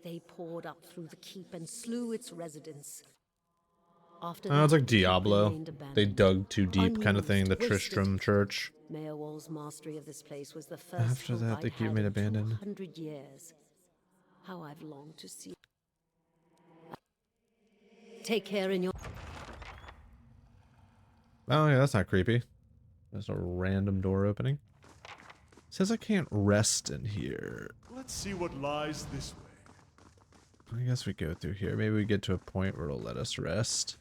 They poured up through the keep and slew its residents. After Oh, it's that, like the keep Diablo. remained They abandoned, dug too deep kind of thing, unused, the wasted. Tristram Church. Mayorwall's mastery of this place was the first After hope that, I'd the keep had made in abandoned. 200 years. How I've longed to see. Take care in your... Oh yeah, that's not creepy. There's a random door opening. Says I can't rest in here. Let's see what lies this way. I guess we go through here. Maybe we get to a point where it'll let us rest.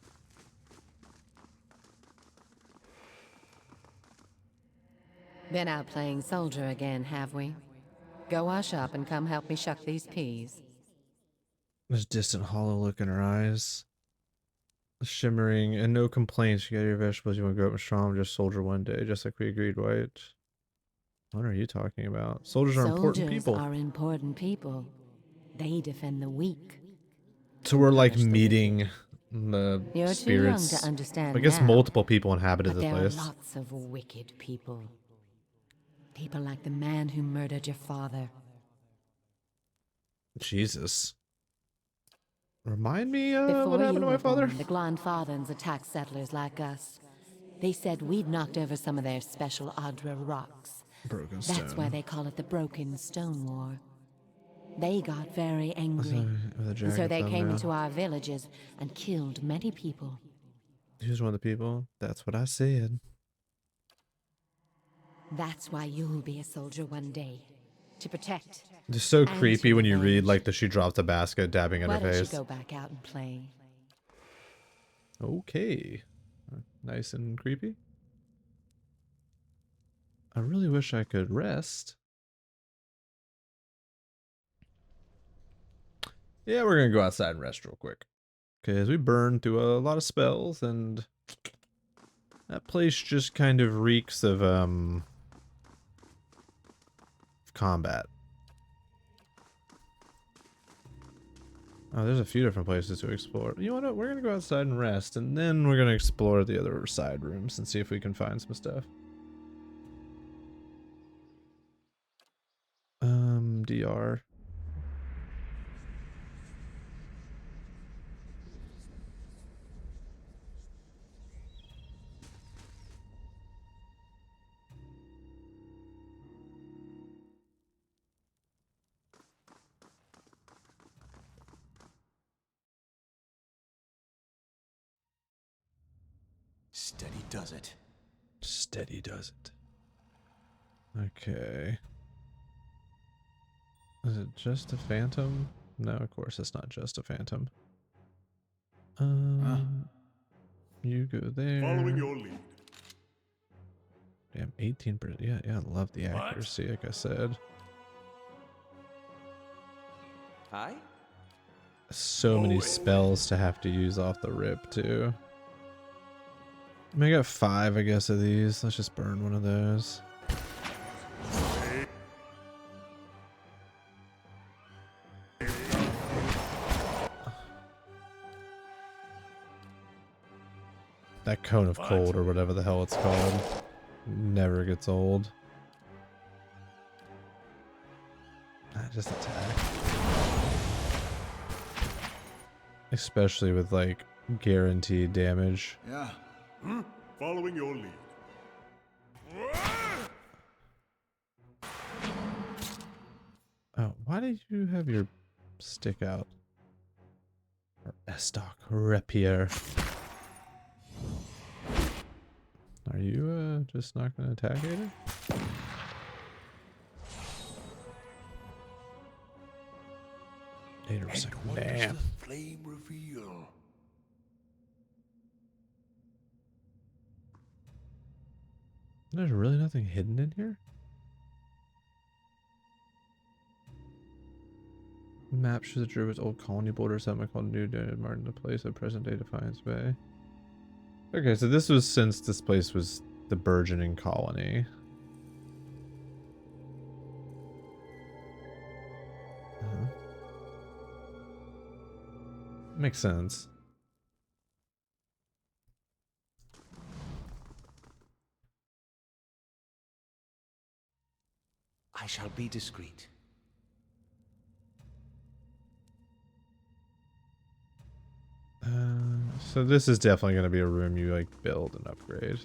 Been out playing soldier again, have we? Go wash up and come help me shuck these peas. There's a distant hollow look in her eyes. Shimmering and no complaints. You got your vegetables, you want to go up and strong, just soldier one day, just like we agreed, White. What are you talking about? Soldiers are important people. Soldiers are important people. They defend the weak. So we're like Punish the meeting the You're spirits. too young to understand I guess now, multiple people inhabited but this there place. are lots of wicked people. People like the man who murdered your father. Jesus. Remind me what Before happened you to my were father? born, the Glanfathans attacked settlers like us. They said we'd knocked over some of their special Audra rocks. Broken That's stone. why they call it the Broken Stone War. They got very angry, With a and so dragon they came thumbnail. into our villages and killed many people. He was one of the people. That's what I said. That's why you'll be a soldier one day, to protect. It's so And creepy to when you read avenge. like that she dropped a basket, dabbing in Why her don't you face. go back out and play? Okay. Nice and creepy. I really wish I could rest. Yeah, we're gonna go outside and rest real quick. Because we burned through a lot of spells and that place just kind of reeks of combat. Oh, there's a few different places to explore. You know what? We're gonna go outside and rest, and then we're gonna explore the other side rooms and see if we can find some stuff. DR. Steady does it. Steady does it. Okay. Is it just a phantom? No, of course it's not just a phantom. You go there. Following your lead. Damn, 18%. Yeah, I love the What? accuracy, like I said. Aye? So many spells to have to use off the rip, too. I mean, I got 5, I guess, of these. Let's just burn one of those. That cone of cold, or whatever the hell it's called, never gets old. Just attack. Especially with, like, guaranteed damage. Yeah. Following your lead. Oh, why did you have your stick out? Or Estoc rapier. Are you just not gonna attack it? And what does Bam. the flame reveal? There's really nothing hidden in here? Map shows the Druid's old colony borders that might call New Martin, the place of present-day Defiance Bay. Okay, so this was since this place was the burgeoning colony. Makes sense. I shall be discreet. So this is definitely going to be a room you like build and upgrade.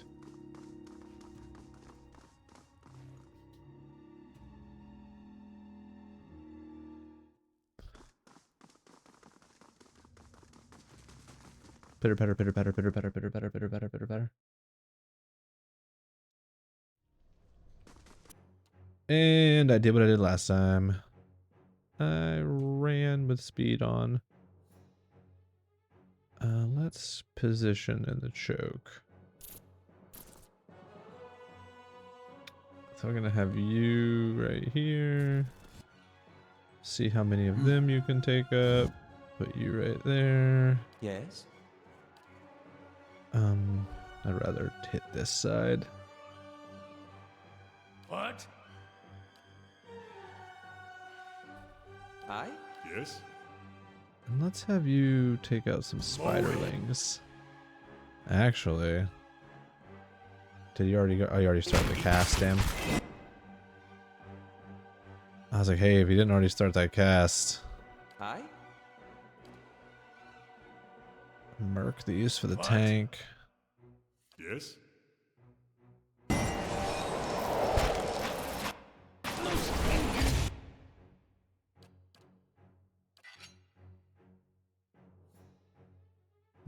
Pitter patter, pitter patter, pitter patter, pitter patter, pitter patter, pitter patter. And I did what I did last time. I ran with speed on. Let's position in the choke. So I'm gonna have you right here. See how many of them you can take up. Put you right there. Yes? I'd rather hit this side. What? Aye? Yes? And let's have you take out some spiderlings. Actually, did you already go? Oh, you already started the cast, damn. I was like, hey, if you didn't already start that cast, Aye? merc these for the What? tank. Yes?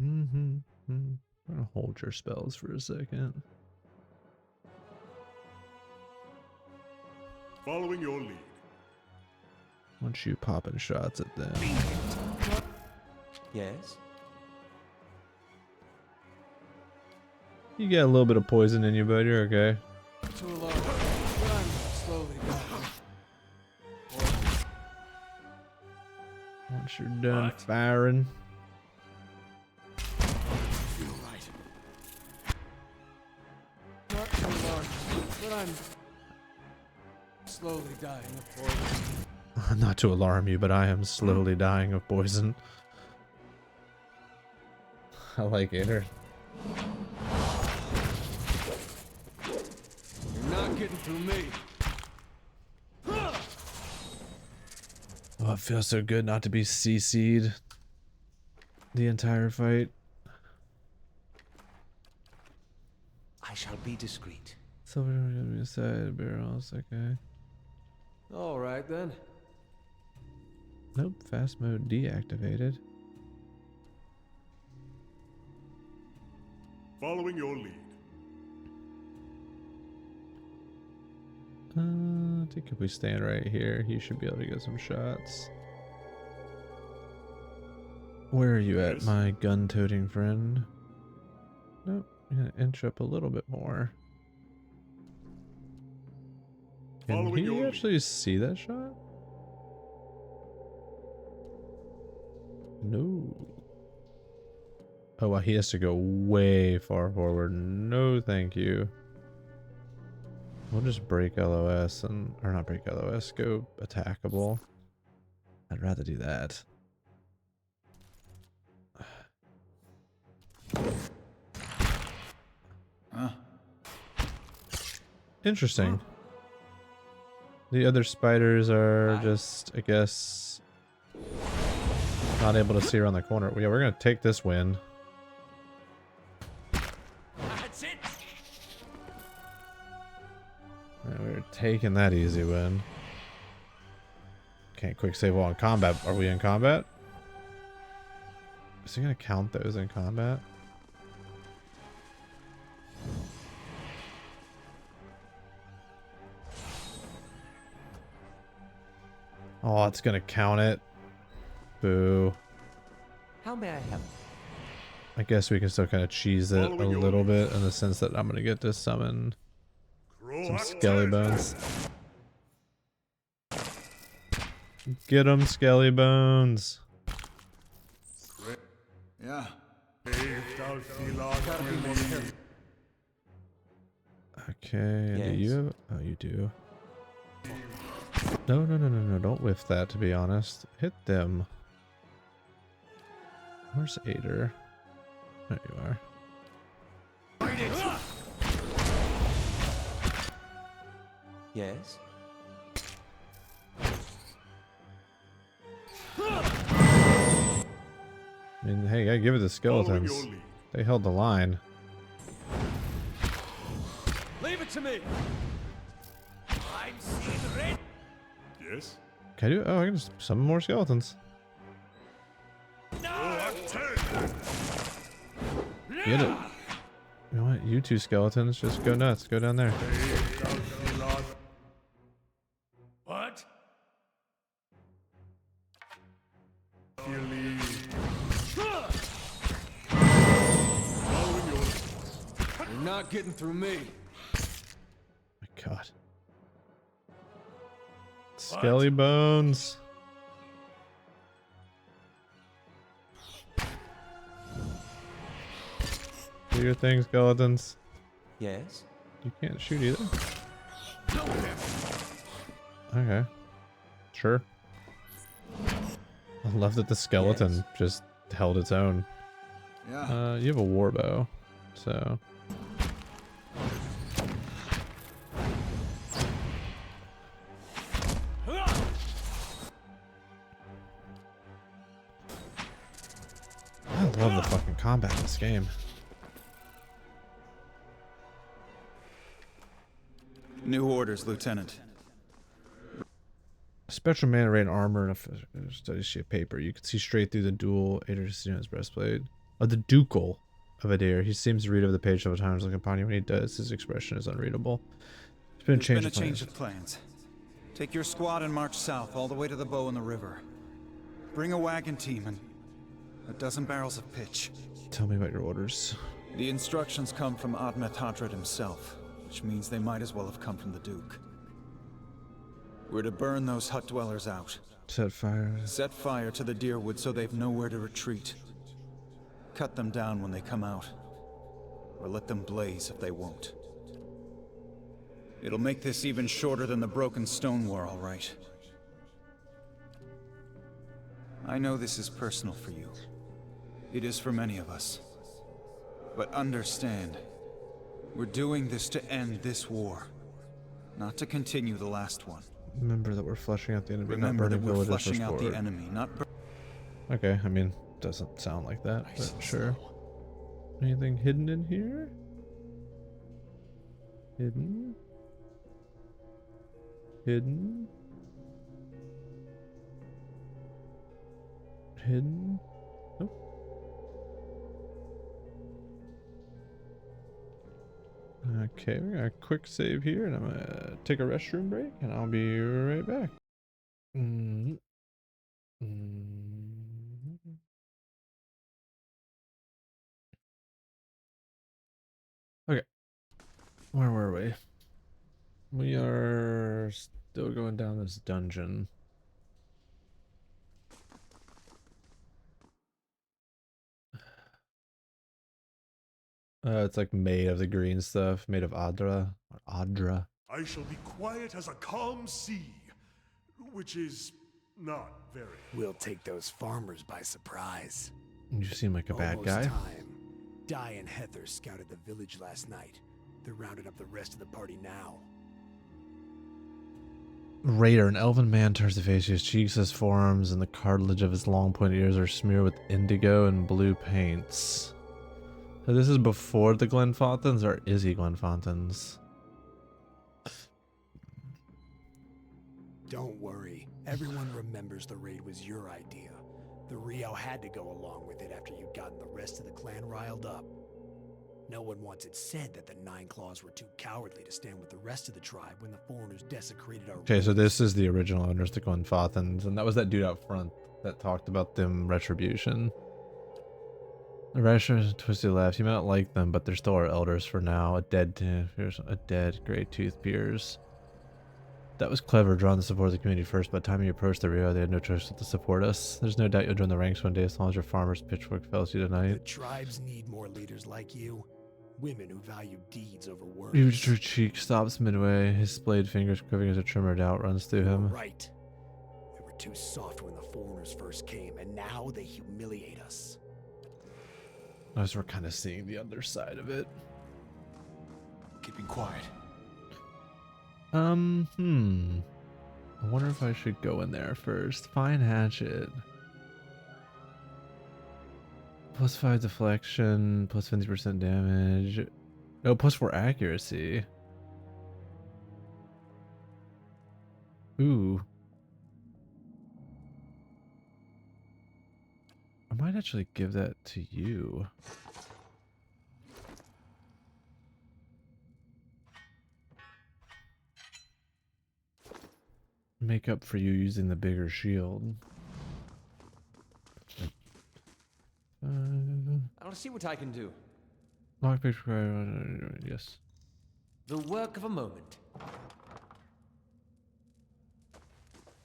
I'm gonna hold your spells for a second. Following your lead. Once you popping shots at them. Yes? You got a little bit of poison in you, but you're okay. Too long. Run slowly down. Once you're done What? firing. Feel right. Not too long, but I'm slowly dying of poison. Not to alarm you, but I am slowly dying of poison. I like it. You're not getting through me. Oh, it feels so good not to be CC'd the entire fight. I shall be discreet. Silver on the side, barrels, okay. All right then. Nope, fast mode deactivated. Following your lead. I think if we stand right here, he should be able to get some shots. Where are you at, Yes? my gun-toting friend? Nope, I'm gonna inch up a little bit more. Can Following your he lead. actually see that shot? No. Oh, wow, he has to go way far forward. No, thank you. We'll just break LOS and, or not break LOS, go attackable. I'd rather do that. Huh? Interesting. The other spiders are just, I guess, not able to see around the corner. Yeah, we're gonna take this win. That's it. Yeah, we're taking that easy win. Can't quick save while in combat. Are we in combat? Is he gonna count those in combat? Oh, it's gonna count it. Boo. How may I help? I guess we can still kind of cheese it a Following your little lead. bit in the sense that I'm gonna get to summon some Crow skelly attack. bones. Get 'em, skelly bones. Yeah. Okay, and do you Yes. have... Oh, you do. No, no, no, no, no, don't whiff that, to be honest. Hit them. Where's Ader? There you are. Yes. I mean, hey, gotta give it to Following skeletons. your lead. They held the line. Leave it to me. I'm seeing red. Yes? Can I do... Oh, I can just summon more skeletons. Crow attack. Get it. You know what? You two skeletons, just go nuts. Go down there. What? Following your lead. You're not getting through me. My God. Skelly bones. Do your thing, skeletons. Yes. You can't shoot either. Okay. Sure. I love that the skeleton Yes. just held its own. Yeah. You have a warbow, so... I love the fucking combat in this game. New orders, Lieutenant. Spectral mana ray and armor and a study sheet of paper. You can see straight through the dual Ader's breastplate. Oh, the ducal of Adair. He seems to read over the page several times like upon you. When he does, his expression is unreadable. There's been a change of plans. of plans. Take your squad and march south all the way to the bow in the river. Bring a wagon team and a dozen barrels of pitch. Tell me about your orders. The instructions come from Admet Hadred himself, which means they might as well have come from the Duke. We're to burn those hut dwellers out. Set fire. Set fire to the deerwood so they've nowhere to retreat. Cut them down when they come out. Or let them blaze if they won't. It'll make this even shorter than the broken stone war, all right. I know this is personal for you. It is for many of us. But understand, we're doing this to end this war, not to continue the last one. Remember that we're flushing out the enemy, Remember not that burning we're villages flushing out the forward. enemy, not Okay, I mean, doesn't sound like that, but sure. Anything hidden in here? Hidden? Hidden? Hidden? Nope. Okay, we got a quick save here, and I'm gonna take a restroom break, and I'll be right back. Okay, where were we? We are still going down this dungeon. It's like made of the green stuff, made of Adra. Or Adra. I shall be quiet as a calm sea, which is not very. We'll take those farmers by surprise. You seem like a bad Almost guy. time. Di and Heather scouted the village last night. They're rounding up the rest of the party now. Raider, an elven man turns to face you. His cheeks, his forearms, and the cartilage of his long pointed ears are smeared with indigo and blue paints. So this is before the Glenfontens, or is he Glenfontens? Don't worry. Everyone remembers the raid was your idea. The Rio had to go along with it after you'd gotten the rest of the clan riled up. No one once had said that the Nine Claws were too cowardly to stand with the rest of the tribe when the foreigners desecrated our Okay, so ruins. this is the original owners, the Glenfontens, and that was that dude out front that talked about them retribution. The Rashers twisted laughs. You might not like them, but they're still our elders for now. A dead gray tooth peers. That was clever, drawn to support the community first. By the time you approached the Rio, they had no choice but to support us. There's no doubt you'll join the ranks one day as long as your farmer's pitchfork fells you The tonight. tribes need more leaders like you. Women who value deeds over words. Your cheek stops midway. His splayed fingers quivering as a trimmer doubt runs through You were him. right. We were too soft when the foreigners first came, and now they humiliate us. As we're kind of seeing the other side of it. Keeping quiet. I wonder if I should go in there first. Fine hatchet. +5 deflection, +50% damage. No, +4 accuracy. Ooh. I might actually give that to you. Make up for you using the bigger shield. I'll see what I can do. Lockpick, yes. The work of a moment.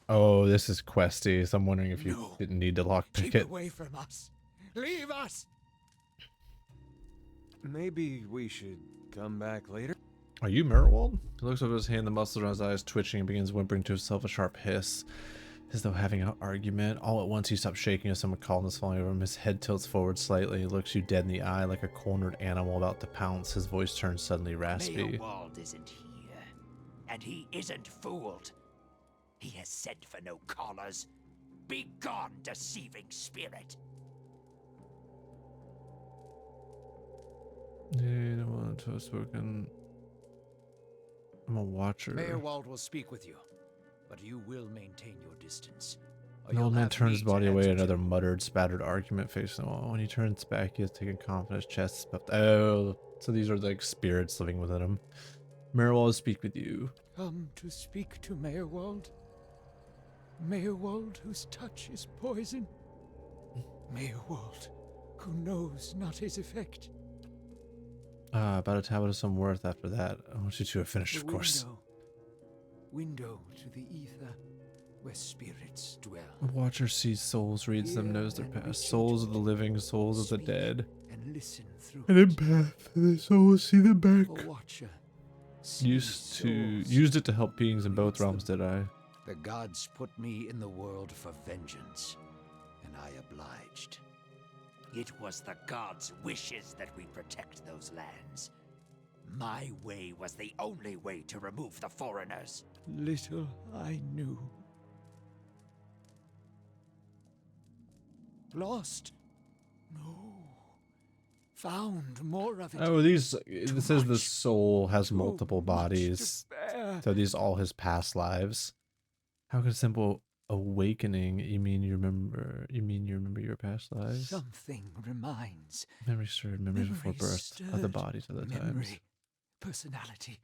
Oh, this is questy, so I'm wondering if you No. didn't need to lockpick Keep it. away from us. Leave us. Maybe we should come back later. Are you Merwald? He looks over his hand, the muscles around his eyes twitching, and begins whimpering to himself a sharp hiss, as though having an argument. All at once he stops shaking as someone calling is falling over him. His head tilts forward slightly. He looks you dead in the eye like a cornered animal about to pounce. His voice turns suddenly raspy. Mayorwald isn't here, and he isn't fooled. He has sent for no callers. Be gone, deceiving spirit. No one to have spoken. I'm a watcher. Mayorwald will speak with you, but you will maintain your distance. The old man turns his body away. Another muttered, spattered argument facing the wall. When he turns back, he has taken confidence. Chest puffed. Oh, so these are like spirits living within him. Merwald will speak with you. Come to speak to Mayorwald. Mayorwald, whose touch is poison. Mayorwald, who knows not his effect. About a tablet of some worth after that. I want you to have finished, of course. Window to the ether, where spirits dwell. The watcher sees souls, reads them, knows their past. Souls of the living, souls of the dead. And listen through An empath, the souls see them back. A watcher. Used it to help beings in both realms, did I? The gods put me in the world for vengeance, and I obliged. It was the gods' wishes that we protect those lands. My way was the only way to remove the foreigners. Little I knew. Lost? No. Found more of it. Oh, it says the soul has multiple bodies. So these are all his past lives. How could a simple awakening, you mean you remember your past lives? Something reminds. Memories stirred, memories before birth, of the bodies of the times. personality,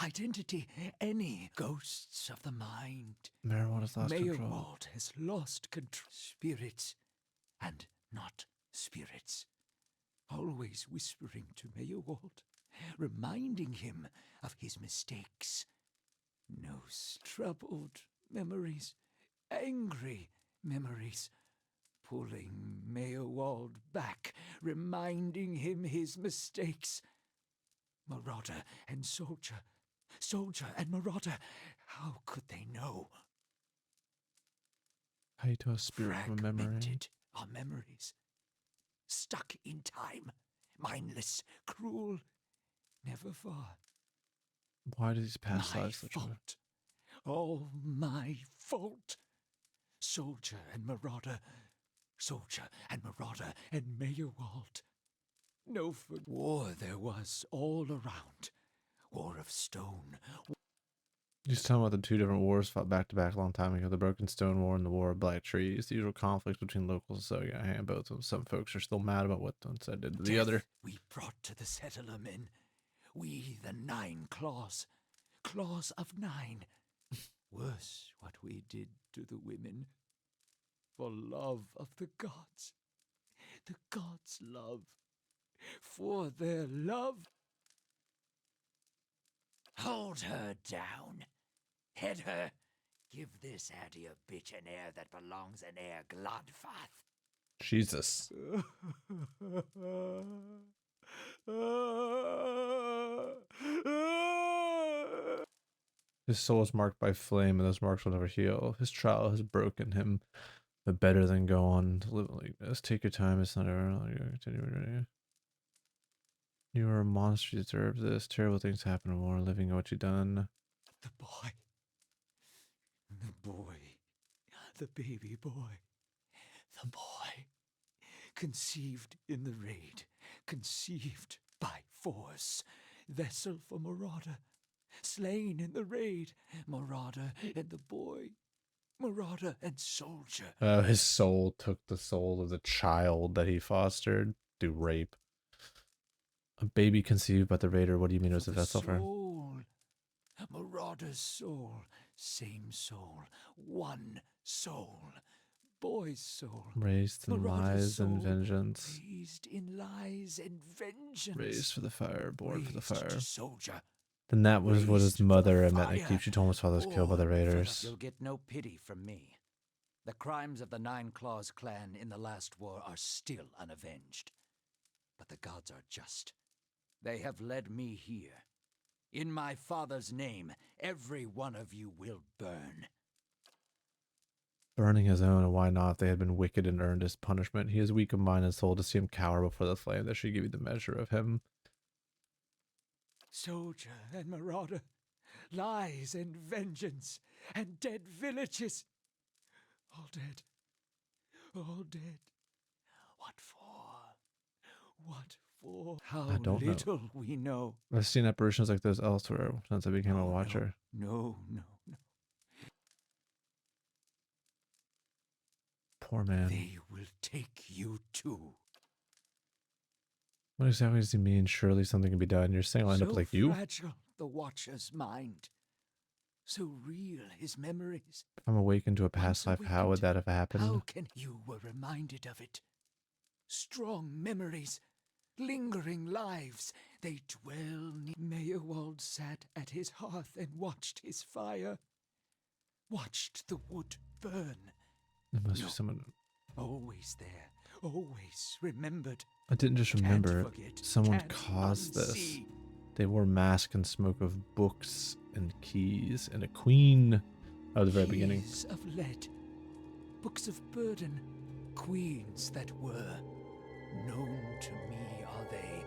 identity, any ghosts of the mind. Marijuana's lost control. Meyerwald has lost control. Spirits, and not spirits. Always whispering to Meyerwald, reminding him of his mistakes. No troubled memories, angry memories, pulling Meyerwald back, reminding him his mistakes. Marauder and soldier, soldier and marauder, how could they know? How you tell a spirit from a memory? Fragmented are memories, stuck in time, mindless, cruel, never far. Why do these past My lives such a... fault. All my fault. Soldier and marauder, soldier and marauder and Meyerwald. No for war there was all around. War of stone. He's talking about the two different wars fought back to back a long time ago: the Broken Stone War and the War of Black Trees. The usual conflicts between locals. So yeah, I hand both of them. Some folks are still mad about what one side did to the other. We brought to the settler men. We, the 9 claws. Claws of 9. Worse what we did to the women. For love of the gods. The gods' love. For their love. Hold her down. Head her. Give this addy a bitch an heir that belongs an heir Glodfath. Jesus. His soul is marked by flame, and those marks will never heal. His trial has broken him, but better than go on to live like this. Take your time, it's not ever continue. You are a monster, you deserve this. Terrible things happen in war, living what you've done. The boy. The boy. The baby boy. The boy. Conceived in the raid. Conceived by force. Vessel for marauder. Slain in the raid. Marauder and the boy. Marauder and soldier. His soul took the soul of the child that he fostered through rape. A baby conceived by the raider. What do you mean it was a vessel for him? Soul. Marauder's soul. Same soul. One soul. Boy's soul. Raised in lies and soul. vengeance. Raised in lies and vengeance. Raised for the fire, born for the fire. Soldier. Then that was what his mother Raised for met the Keep. She told him his father was killed by the raiders. You'll get no pity from me. The crimes of the 9 Claws clan in the last war are still unavenged. But the gods are just. They have led me here. In my father's name, every one of you will burn. Burning his own, and why not? If they had been wicked and earned his punishment. He is weak of mind and soul. To see him cower before the flame, that should give you the measure of him. Soldier and marauder, lies and vengeance, and dead villages. All dead. All dead. What for? What for? How I don't little we know. I've seen apparitions like this elsewhere since I became a watcher. No. Poor man. They will take you too. What exactly does he mean? Surely something can be done. You're saying I'll end up like you? So fragile, the Watcher's mind. So real, his memories. If I'm awakened to a past life, how would that have happened? How can you were reminded of it? Strong memories, lingering lives, they dwell near. Meyerwald sat at his hearth and watched his fire. Watched the wood burn. It must be someone... Always there, always remembered. I didn't just remember Can't it. forget, Someone can't caused this. unsee. They wore masks and smoke of books and keys and a queen at the very beginning. Keys of lead, books of burden, queens that were. Known to me are they,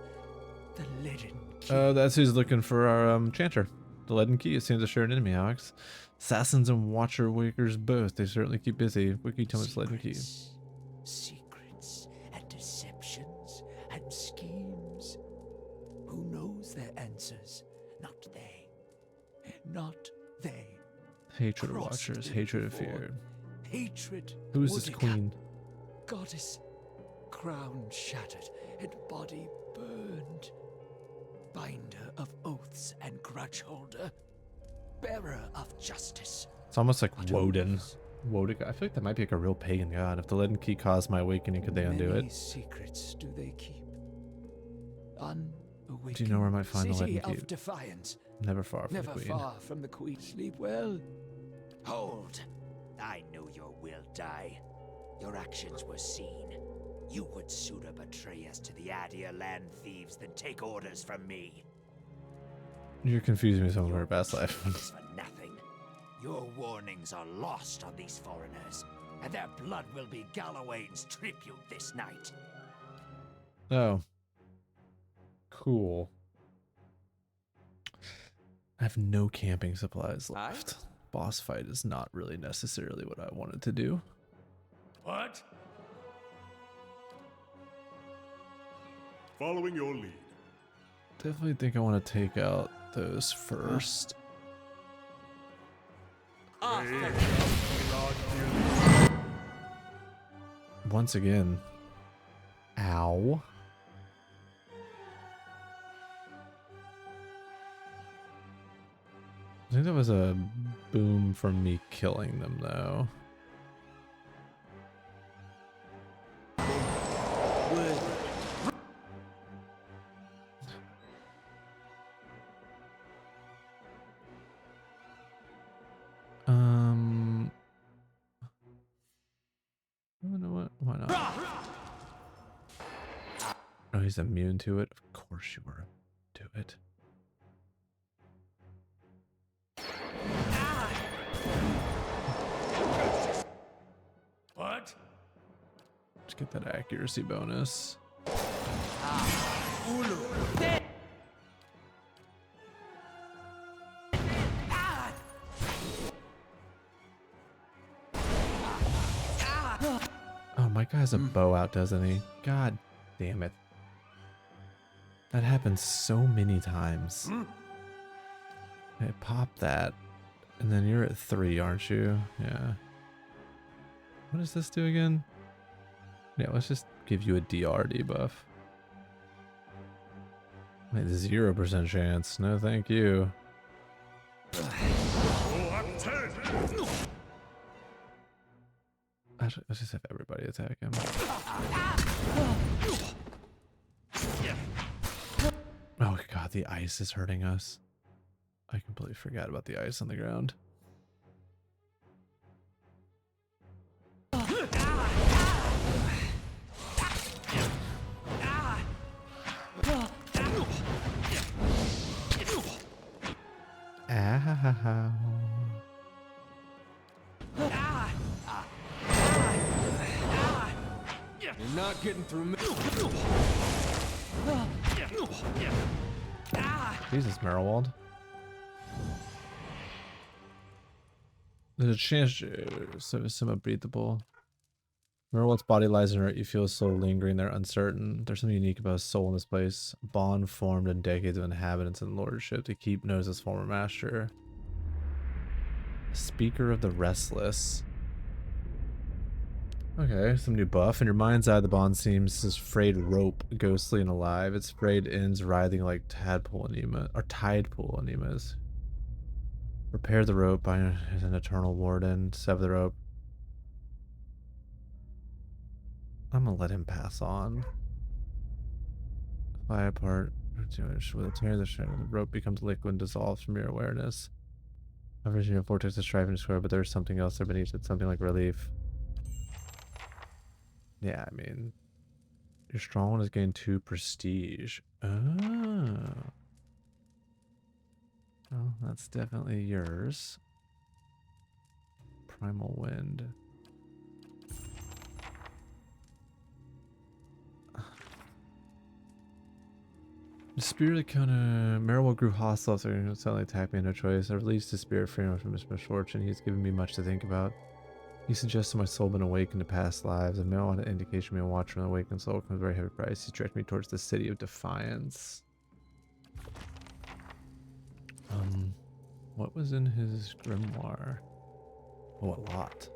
the leaden key. That's who's looking for our chanter. The leaden key. It seems to share an enemy, Alex. Assassins and watcher wakers both. They certainly keep busy. Wiki tell me it's leaden key. Secrets and deceptions and schemes. Who knows their answers? Not they. Not they. Hatred of Crossed watchers. it Hatred of before. fear. Hatred. Who is this Woodica, queen? Goddess. Crown shattered and body burned. binder of oaths and grudge holder, bearer of justice. It's almost like Woden. Woden. I feel like that might be like a real pagan god. If the leaden key caused my awakening, could they undo Many it? secrets do they keep. Unawakened Do you know where I might find the city leaden key? of defiance. Never far from Never the queen. far from the queen. Sleep well. Hold. I know your will die. Your actions were seen. You would sooner betray us to the Adia land thieves than take orders from me. You're confusing me with someone from her past life. Is for nothing. Your warnings are lost on these foreigners, and their blood will be Gallowayne's tribute this night. Oh. Cool. I have no camping supplies left. Boss fight is not really necessarily what I wanted to do. What? Following your lead. Definitely think I want to take out those first. Once again. Ow. I think that was a boom from me killing them, though. You know what? Why not? Oh, he's immune to it? Of course you were. Do it. What? Let's get that accuracy bonus. Oh, my guy has a bow out, doesn't he? God damn it. That happens so many times. Hey, pop that. And then you're at 3, aren't you? Yeah. What does this do again? Yeah, let's just give you a DR debuff. Wait, 0% chance. No, thank you. Actually, let's just have everybody attack him. Oh god, the ice is hurting us. I completely forgot about the ice on the ground. Ow. You're not getting through me. Jesus, Merriwald. There's a chance so somewhat breathable. Merriwald's body lies inert. You feel his soul lingering there, uncertain. There's something unique about his soul in this place. A bond formed in decades of inhabitants and lordship to keep knows his former master. Speaker of the Restless. Okay, some new buff. In your mind's eye, the bond seems this frayed rope, ghostly and alive. Its frayed ends writhing like tadpole anemas. Repair the rope by an eternal warden. Sever the rope. I'm gonna let him pass on. Fly apart. With a tear, the rope becomes liquid and dissolves from your awareness. A vision of vortex is striving to square, but there's something else there beneath it, something like relief. Yeah, I mean, your strong one has gained 2 prestige. Oh. Well, that's definitely yours. Primal Wind. The spirit kind of... Merriwald grew hostile, so he suddenly attacked me, no choice. I released his spirit freedom from his misfortune. He's given me much to think about. He suggested my soul been awakened to past lives. And no one indication me a watch from an awakened soul comes a very heavy price. He directed me towards the city of Defiance. What was in his grimoire? Oh, a lot.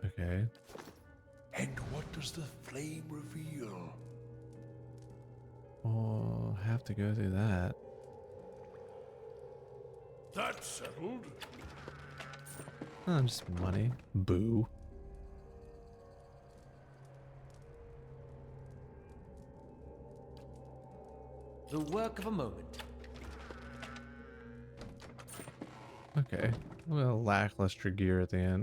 Okay. And what does the flame reveal? Oh, have to go through that. That's settled. Oh, just money. Boo. The work of a moment. Okay. Well, lackluster gear at the end.